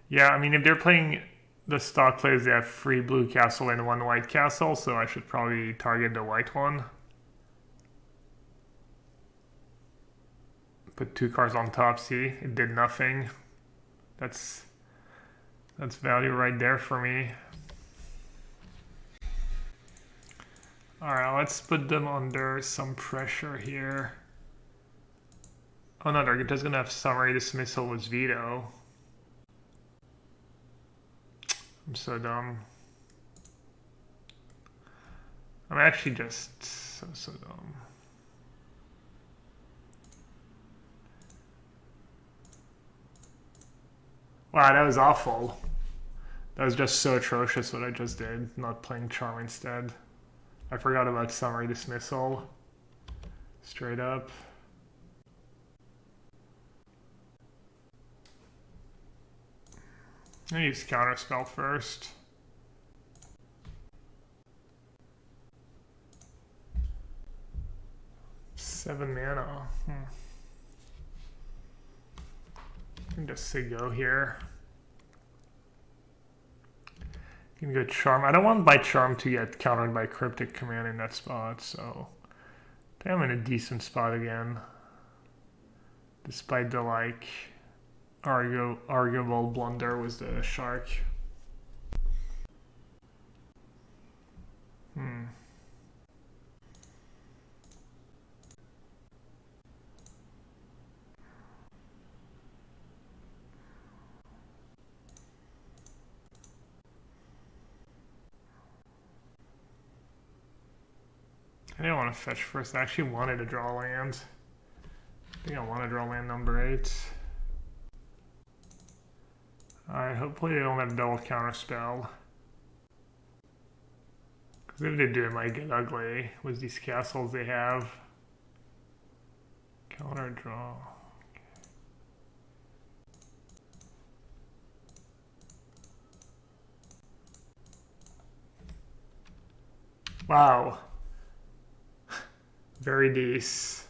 Yeah, I mean, if they're playing the stock players, they have 3 blue castle and 1 white castle, so I should probably target the white one. Put 2 cards on top, see? It did nothing. That's value right there for me. Alright, let's put them under some pressure here. Oh no, they're just gonna have summary dismissal with veto. I'm so dumb. I'm actually just so dumb. Wow, that was awful. That was just so atrocious what I just did, not playing Charm instead. I forgot about Summary Dismissal. Straight up. I'm gonna use Counterspell first. Seven mana. I can just say go here. You can go Charm. I don't want my Charm to get countered by Cryptic Command in that spot, so I think I'm in a decent spot again. Despite the like arguable blunder with the shark. I didn't want to fetch first. I actually wanted to draw land. I think I want to draw land number 8. Alright, hopefully they don't have double counter spell. Because if they do, it might get ugly with these castles they have. Counter draw. Wow. Very decent.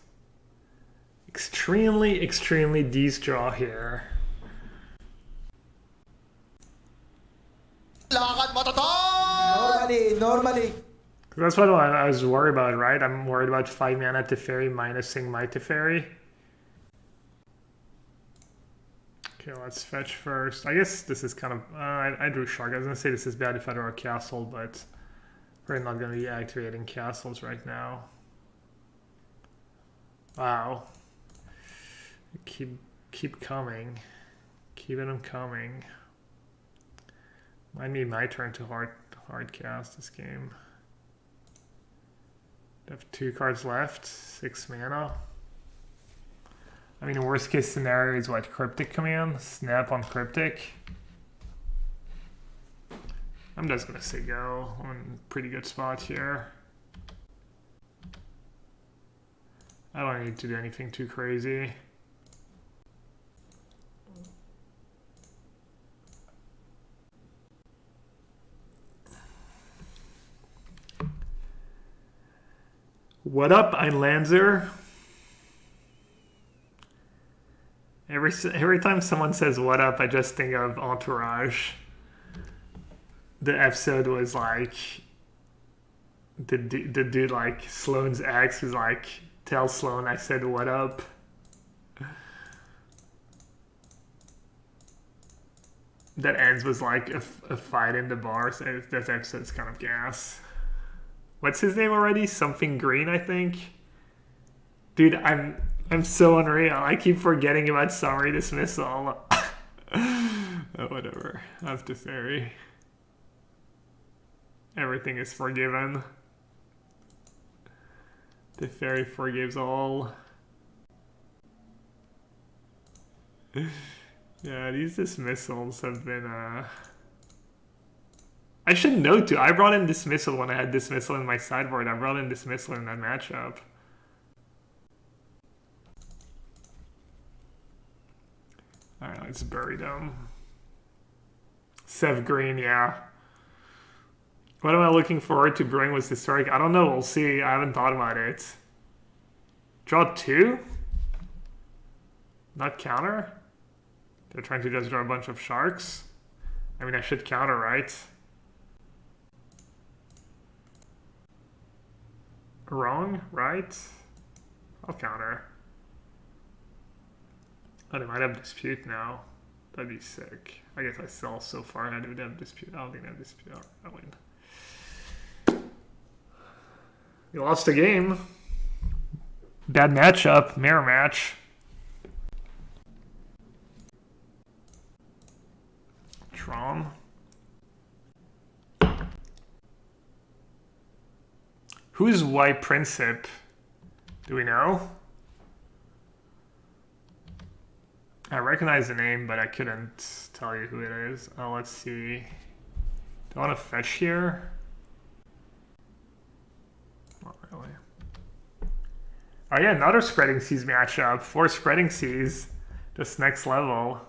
Extremely decent draw here. Normally. That's what I was worried about, right? I'm worried about 5 mana Teferi minusing my Teferi. Okay, let's fetch first. I guess this is kind of... I drew Shark. I was going to say this is bad if I draw a castle, but we're not going to be activating castles right now. Wow. Keep coming. Keeping them coming. Might be my turn to hard cast this game. I have 2 cards left, 6 mana. I mean, the worst case scenario is what? Cryptic command? Snap on Cryptic. I'm just gonna say go. I'm in a pretty good spot here. I don't need to do anything too crazy. What up, Einlanzer? Every time someone says what up, I just think of Entourage. The episode was like the dude like Sloane's ex was like, tell Sloane I said what up. That ends with like a fight in the bar. So that episode's kind of gas. What's his name already? Something Green, I think. Dude, I'm so unreal. I keep forgetting about summary dismissal. Oh, whatever. I have to ferry. Everything is forgiven. The fairy forgives all. Yeah, these dismissals have been I should know too. I brought in dismissal when I had dismissal in my sideboard. I brought in dismissal in that matchup. Alright, let's bury them. Sev Green, yeah. What am I looking forward to bring with Historic? I don't know, we'll see. I haven't thought about it. Draw 2? Not counter? They're trying to just draw a bunch of sharks? I mean, I should counter, right? Wrong, right? I'll counter. Oh, they might have dispute now. That'd be sick. I guess I still so far ahead of them dispute. I don't think they have dispute. I win. You lost the game. Bad matchup. Mirror match. Tron. Who's White Princip? Do we know? I recognize the name, but I couldn't tell you who it is. Oh, let's see. Do I want to fetch here? Not really. Oh yeah, another Spreading Seas matchup. 4 Spreading Seas. Just next level.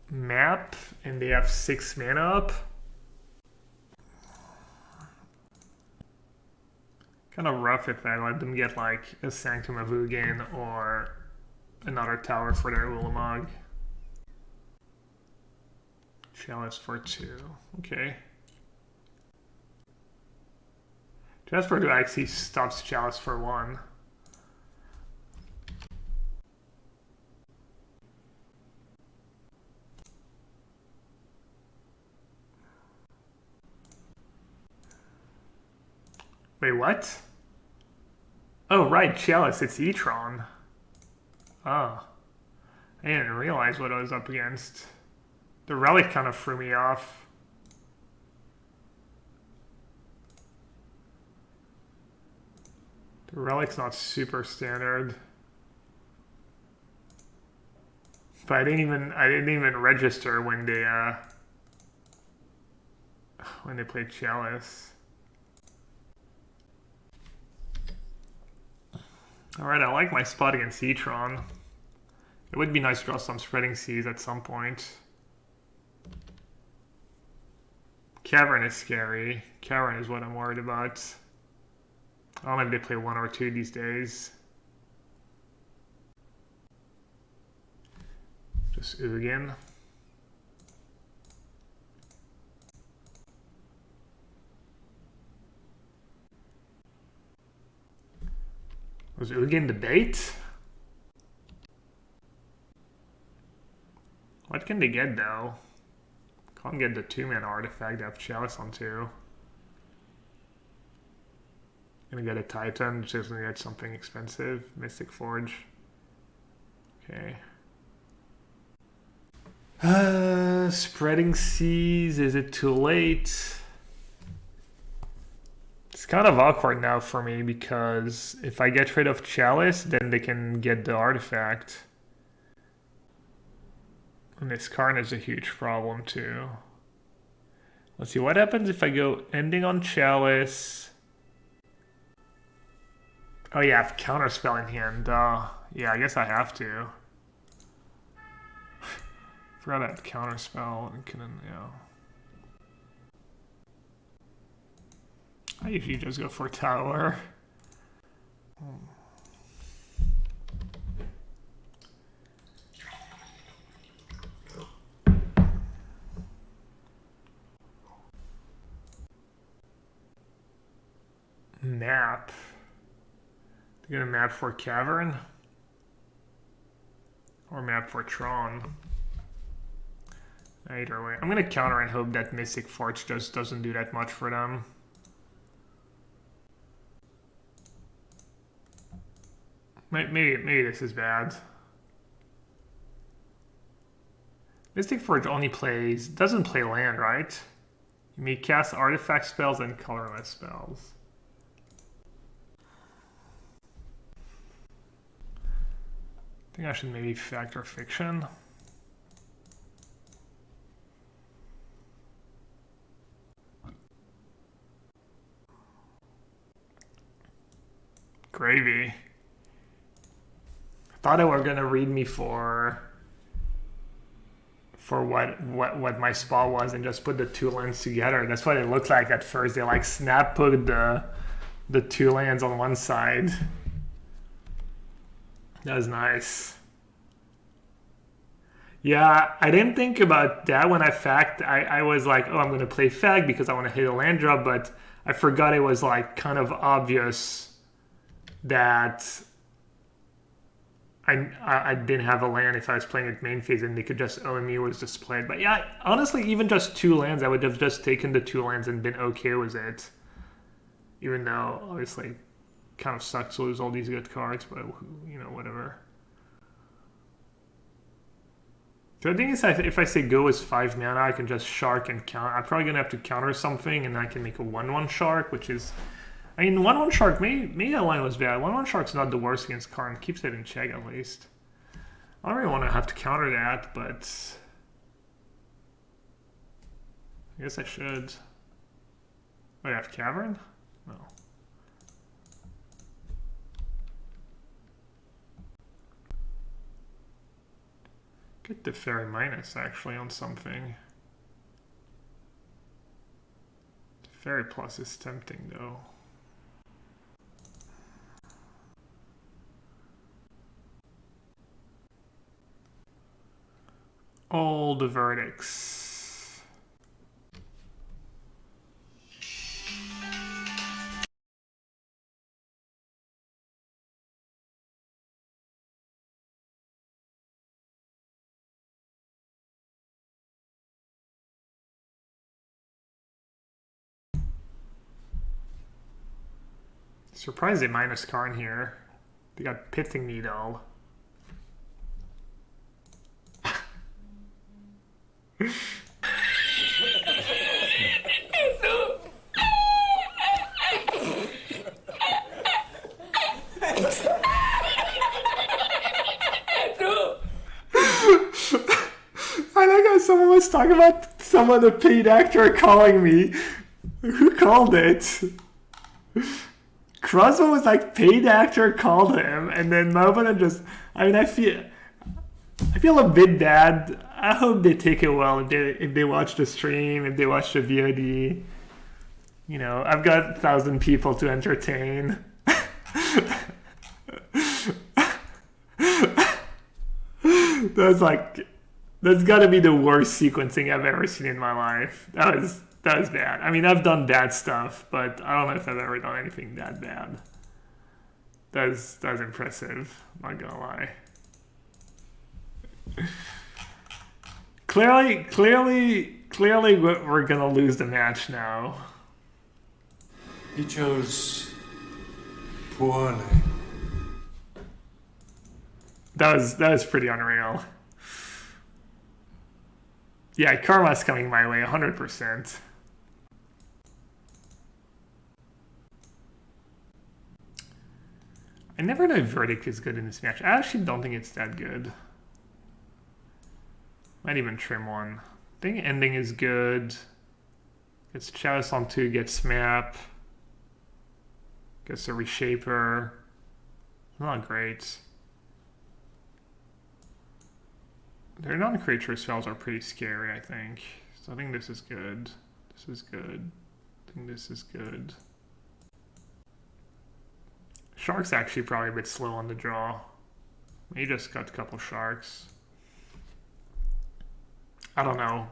Map, and they have 6 mana up. Kind of rough if I let them get like a Sanctum of Ugin or another tower for their Ulamog. Chalice for 2. Okay. Chalice for 2 actually stops Chalice for 1. Wait, what? Oh, right, Chalice, it's E-Tron. Oh. I didn't realize what I was up against. The relic kind of threw me off. The relic's not super standard. But I didn't even register when they played Chalice. Alright, I like my spot against E-Tron. It would be nice to draw some Spreading Seas at some point. Cavern is scary. Cavern is what I'm worried about. I don't know if they play 1 or 2 these days. Just Ugin. Was Ugin the bait? What can they get though? Can't get the 2-mana artifact. They have Chalice on 2. Gonna get a Titan, just gonna get something expensive. Mystic Forge. Okay. Spreading Seas, is it too late? It's kind of awkward now for me because if I get rid of Chalice, then they can get the artifact. And this Karn is a huge problem too. Let's see, what happens if I go ending on Chalice? Oh yeah, I have Counterspell in hand. Yeah, I guess I have to. Forgot I had Counterspell and can, yeah. I usually just go for Tower. Map. They're gonna map for Cavern? Or map for Tron? Either way. I'm gonna counter and hope that Mystic Forge just doesn't do that much for them. Maybe this is bad. Mystic Forge only doesn't play land, right? You may cast artifact spells and colorless spells. I think I should maybe factor Fiction. Gravy. Thought they were gonna read me for what my spot was and just put the 2 lands together. That's what it looked like at first. They like snap put the 2 lands on one side. That was nice. Yeah, I didn't think about that when I fact. I was like, oh, I'm gonna play Fag because I want to hit a land drop, but I forgot it was like kind of obvious that I didn't have a land if I was playing it main phase and they could just OME was displayed. But yeah, honestly, even just 2 lands, I would have just taken the 2 lands and been okay with it. Even though, obviously, kind of sucks to lose all these good cards, but, you know, whatever. So the thing is, if I say go is 5 mana, I can just Shark and counter. I'm probably going to have to counter something, and I can make a 1/1 Shark, which is... I mean, 1/1 Shark, maybe that line was bad. 1/1 Shark's not the worst against Karn. Keeps it in check, at least. I don't really want to have to counter that, but... I guess I should. Oh, I have Cavern? No. Get the Fairy Minus, actually, on something. Fairy Plus is tempting, though. All the verdicts. Surprised they minus Karn here. They got Pithing Needle. someone was talking about someone, a paid actor, calling me. Who called it? Croswell was like, paid actor called him, and then Mobana just, I mean, I feel a bit bad. I hope they take it well if they watch the stream, if they watch the VOD. You know, I've got 1,000 people to entertain. That's got to be the worst sequencing I've ever seen in my life. That was bad. I mean, I've done bad stuff, but I don't know if I've ever done anything that bad. That was impressive. I'm not gonna lie. Clearly, we're gonna lose the match now. He chose poorly. That was pretty unreal. Yeah, karma's coming my way 100%. I never know if Verdict is good in this match. I actually don't think it's that good. Might even trim one. I think ending is good. Gets Chalice on 2, gets Map. Gets a Reshaper. Not great. Their non-creature spells are pretty scary, I think. So I think this is good. This is good. I think this is good. Shark's actually probably a bit slow on the draw. He just got a couple sharks. I don't know.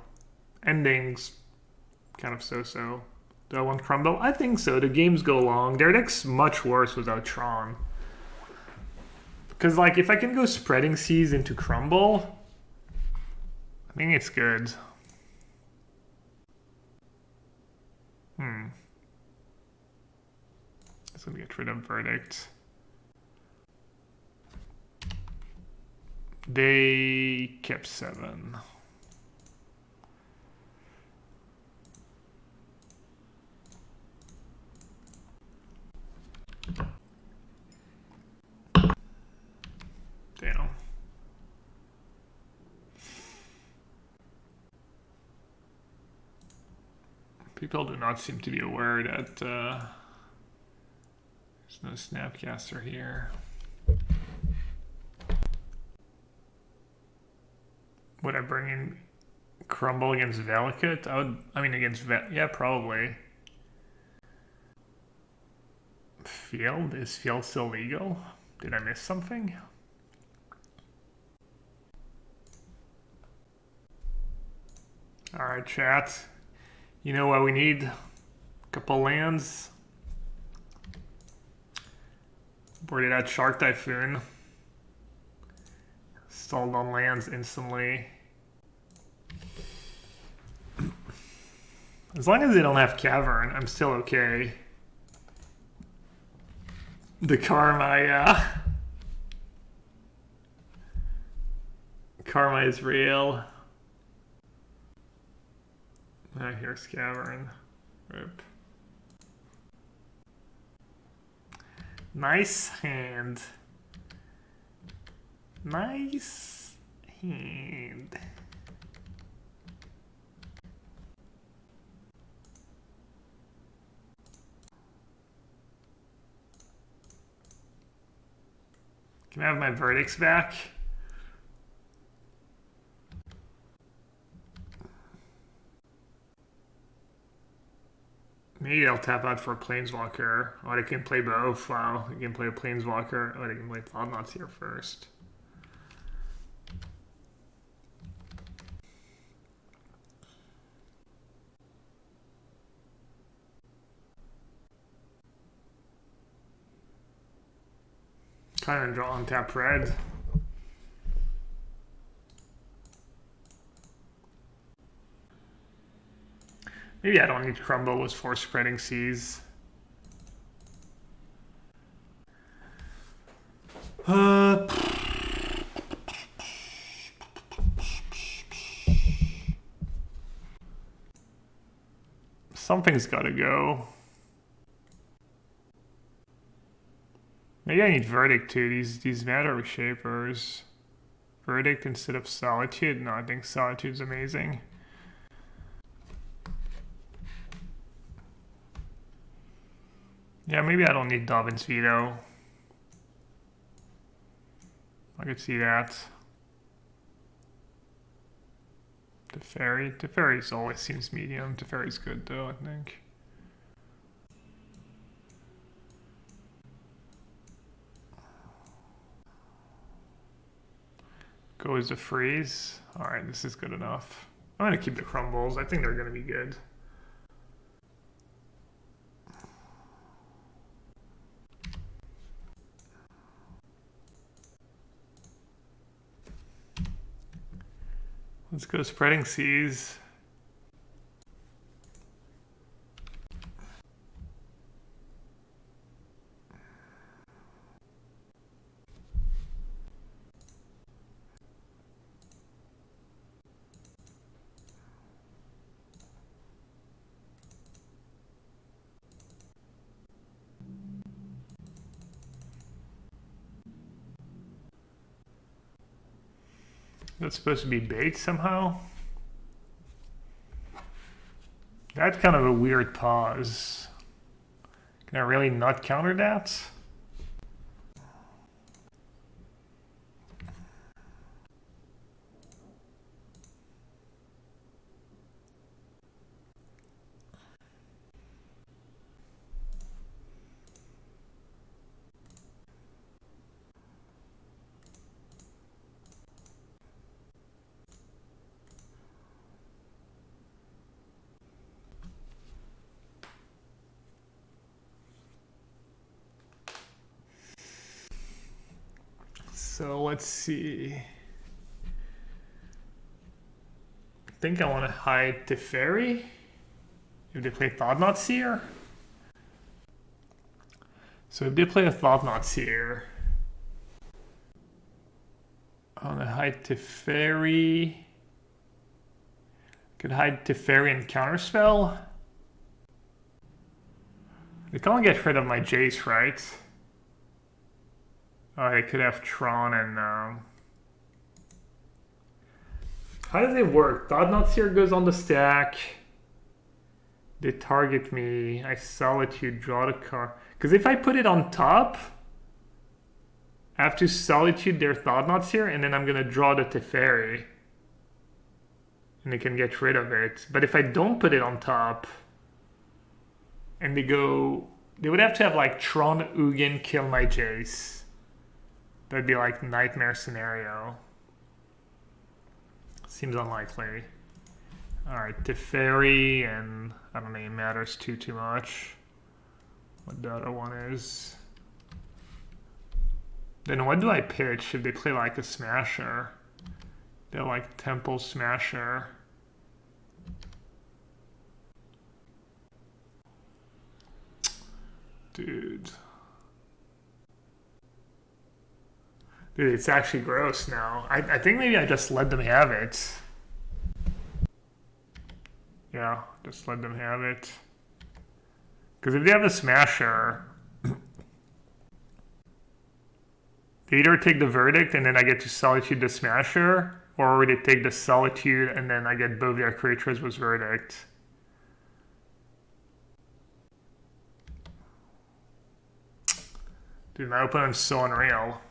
Endings, kind of so-so. Do I want Crumble? I think so. The games go long. Their deck's much worse without Tron. Because, like, if I can go Spreading Seas into Crumble, I think it's good. It's gonna get rid of Verdict. They kept 7. Damn. People do not seem to be aware that there's no Snapcaster here. Would I bring in Crumble against Valakut? Against yeah, probably. Field? Is Field still legal? Did I miss something? Alright, chat. You know what we need? A couple lands. Boarded out Shark Typhoon. Stalled on lands instantly. As long as they don't have Cavern, I'm still okay. The karma, yeah. Karma is real. Ah, here's Cavern. Rip. Nice hand. Nice hand. Can I have my verdicts back? Maybe I'll tap out for a Planeswalker. Or I can play both. Wow, I can play a Planeswalker. Or I can play Thoughtnauts here first. Kind of draw on tap red. Maybe I don't need Crumble with 4 Spreading Seas. Something's gotta go. Maybe I need Verdict too. These Matter Reshapers. Verdict instead of Solitude? No, I think Solitude's amazing. Yeah, maybe I don't need Dobbin's Veto. I could see that. Teferi's always seems medium. Teferi's good though, I think. Goes to freeze. Alright, this is good enough. I'm gonna keep the crumbles. I think they're gonna be good. Let's go Spreading Seas. That's supposed to be bait somehow. That's kind of a weird pause. Can I really not counter that? So let's see. I think I want to hide Teferi if they play Thought-Knot Seer. So if they play a Thought-Knot Seer, I want to hide Teferi. Could hide Teferi and Counterspell. They can't get rid of my Jace, right? Oh, I could have Tron and... How does it work? Thought-Knot Seer goes on the stack. They target me. I Solitude, draw the card. Because if I put it on top, I have to Solitude their Thought-Knot Seer, and then I'm going to draw the Teferi. And they can get rid of it. But if I don't put it on top, and they go... They would have to have like Tron, Ugin, kill my Jace. That'd be like nightmare scenario. Seems unlikely. Alright, Teferi, and I don't think it matters too much what the other one is. Then what do I pitch if they play like a Smasher? They're like Temple Smasher. Dude, it's actually gross now. I think maybe I just let them have it. Yeah, just let them have it. Because if they have a Smasher, they either take the Verdict and then I get to Solitude the Smasher, or they take the Solitude and then I get both their creatures with Verdict. Dude, my opponent's so unreal.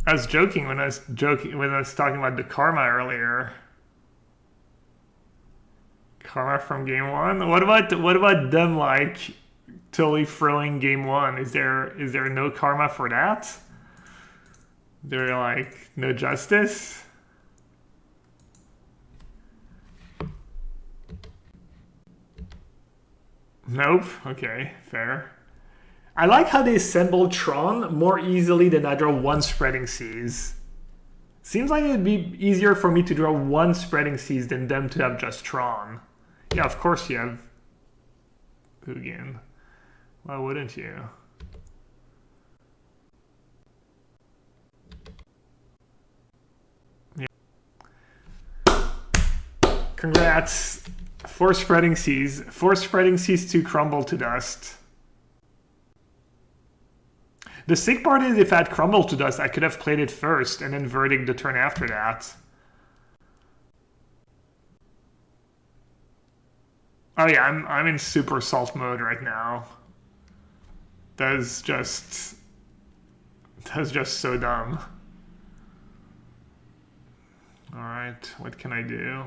I was joking when I was talking about the karma earlier. Karma from game one. What about them like totally throwing game one? Is there no karma for that? They're like no justice. Nope. Okay, fair. I like how they assemble Tron more easily than I draw one Spreading Seas. Seems like it would be easier for me to draw one Spreading Seas than them to have just Tron. Yeah, of course you have Ugin. Why wouldn't you? Yeah. Congrats. 4 spreading seas. 4 spreading seas to crumble to dust. The sick part is if I had crumbled to dust, I could have played it first and then verdict the turn after that. Oh yeah, I'm in super salt mode right now. That's just so dumb. Alright, what can I do?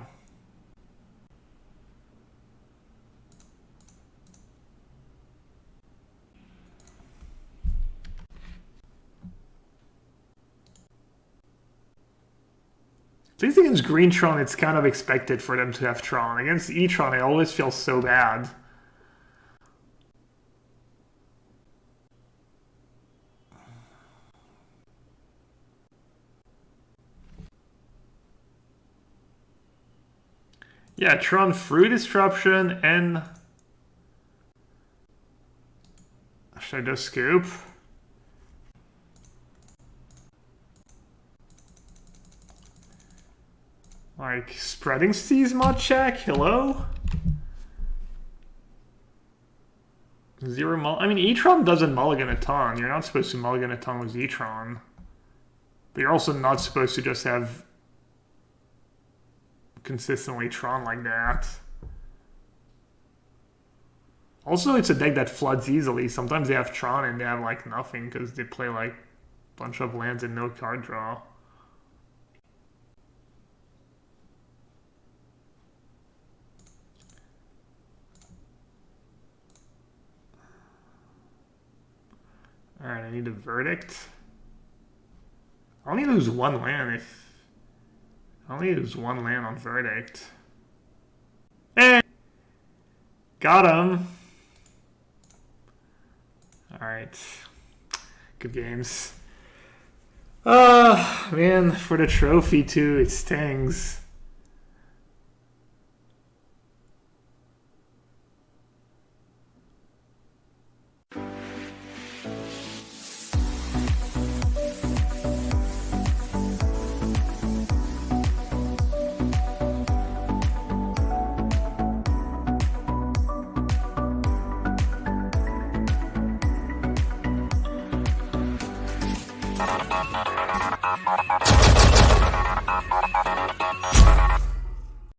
At least against Green Tron, it's kind of expected for them to have Tron. Against E-Tron, I always feel so bad. Yeah, Tron Fruit Disruption and... Should I just scoop? Like, Spreading Seas mod check? Hello? Zero mull... I mean, E-Tron doesn't mulligan a ton. You're not supposed to mulligan a ton with E-Tron. But you're also not supposed to just have consistently Tron like that. Also, it's a deck that floods easily. Sometimes they have Tron and they have like nothing because they play like a bunch of lands and no card draw. Alright, I need a verdict. I only lose 1 land if... I only lose 1 land on verdict. Hey! Got him! Alright. Good games. Man, for the trophy too, it stings.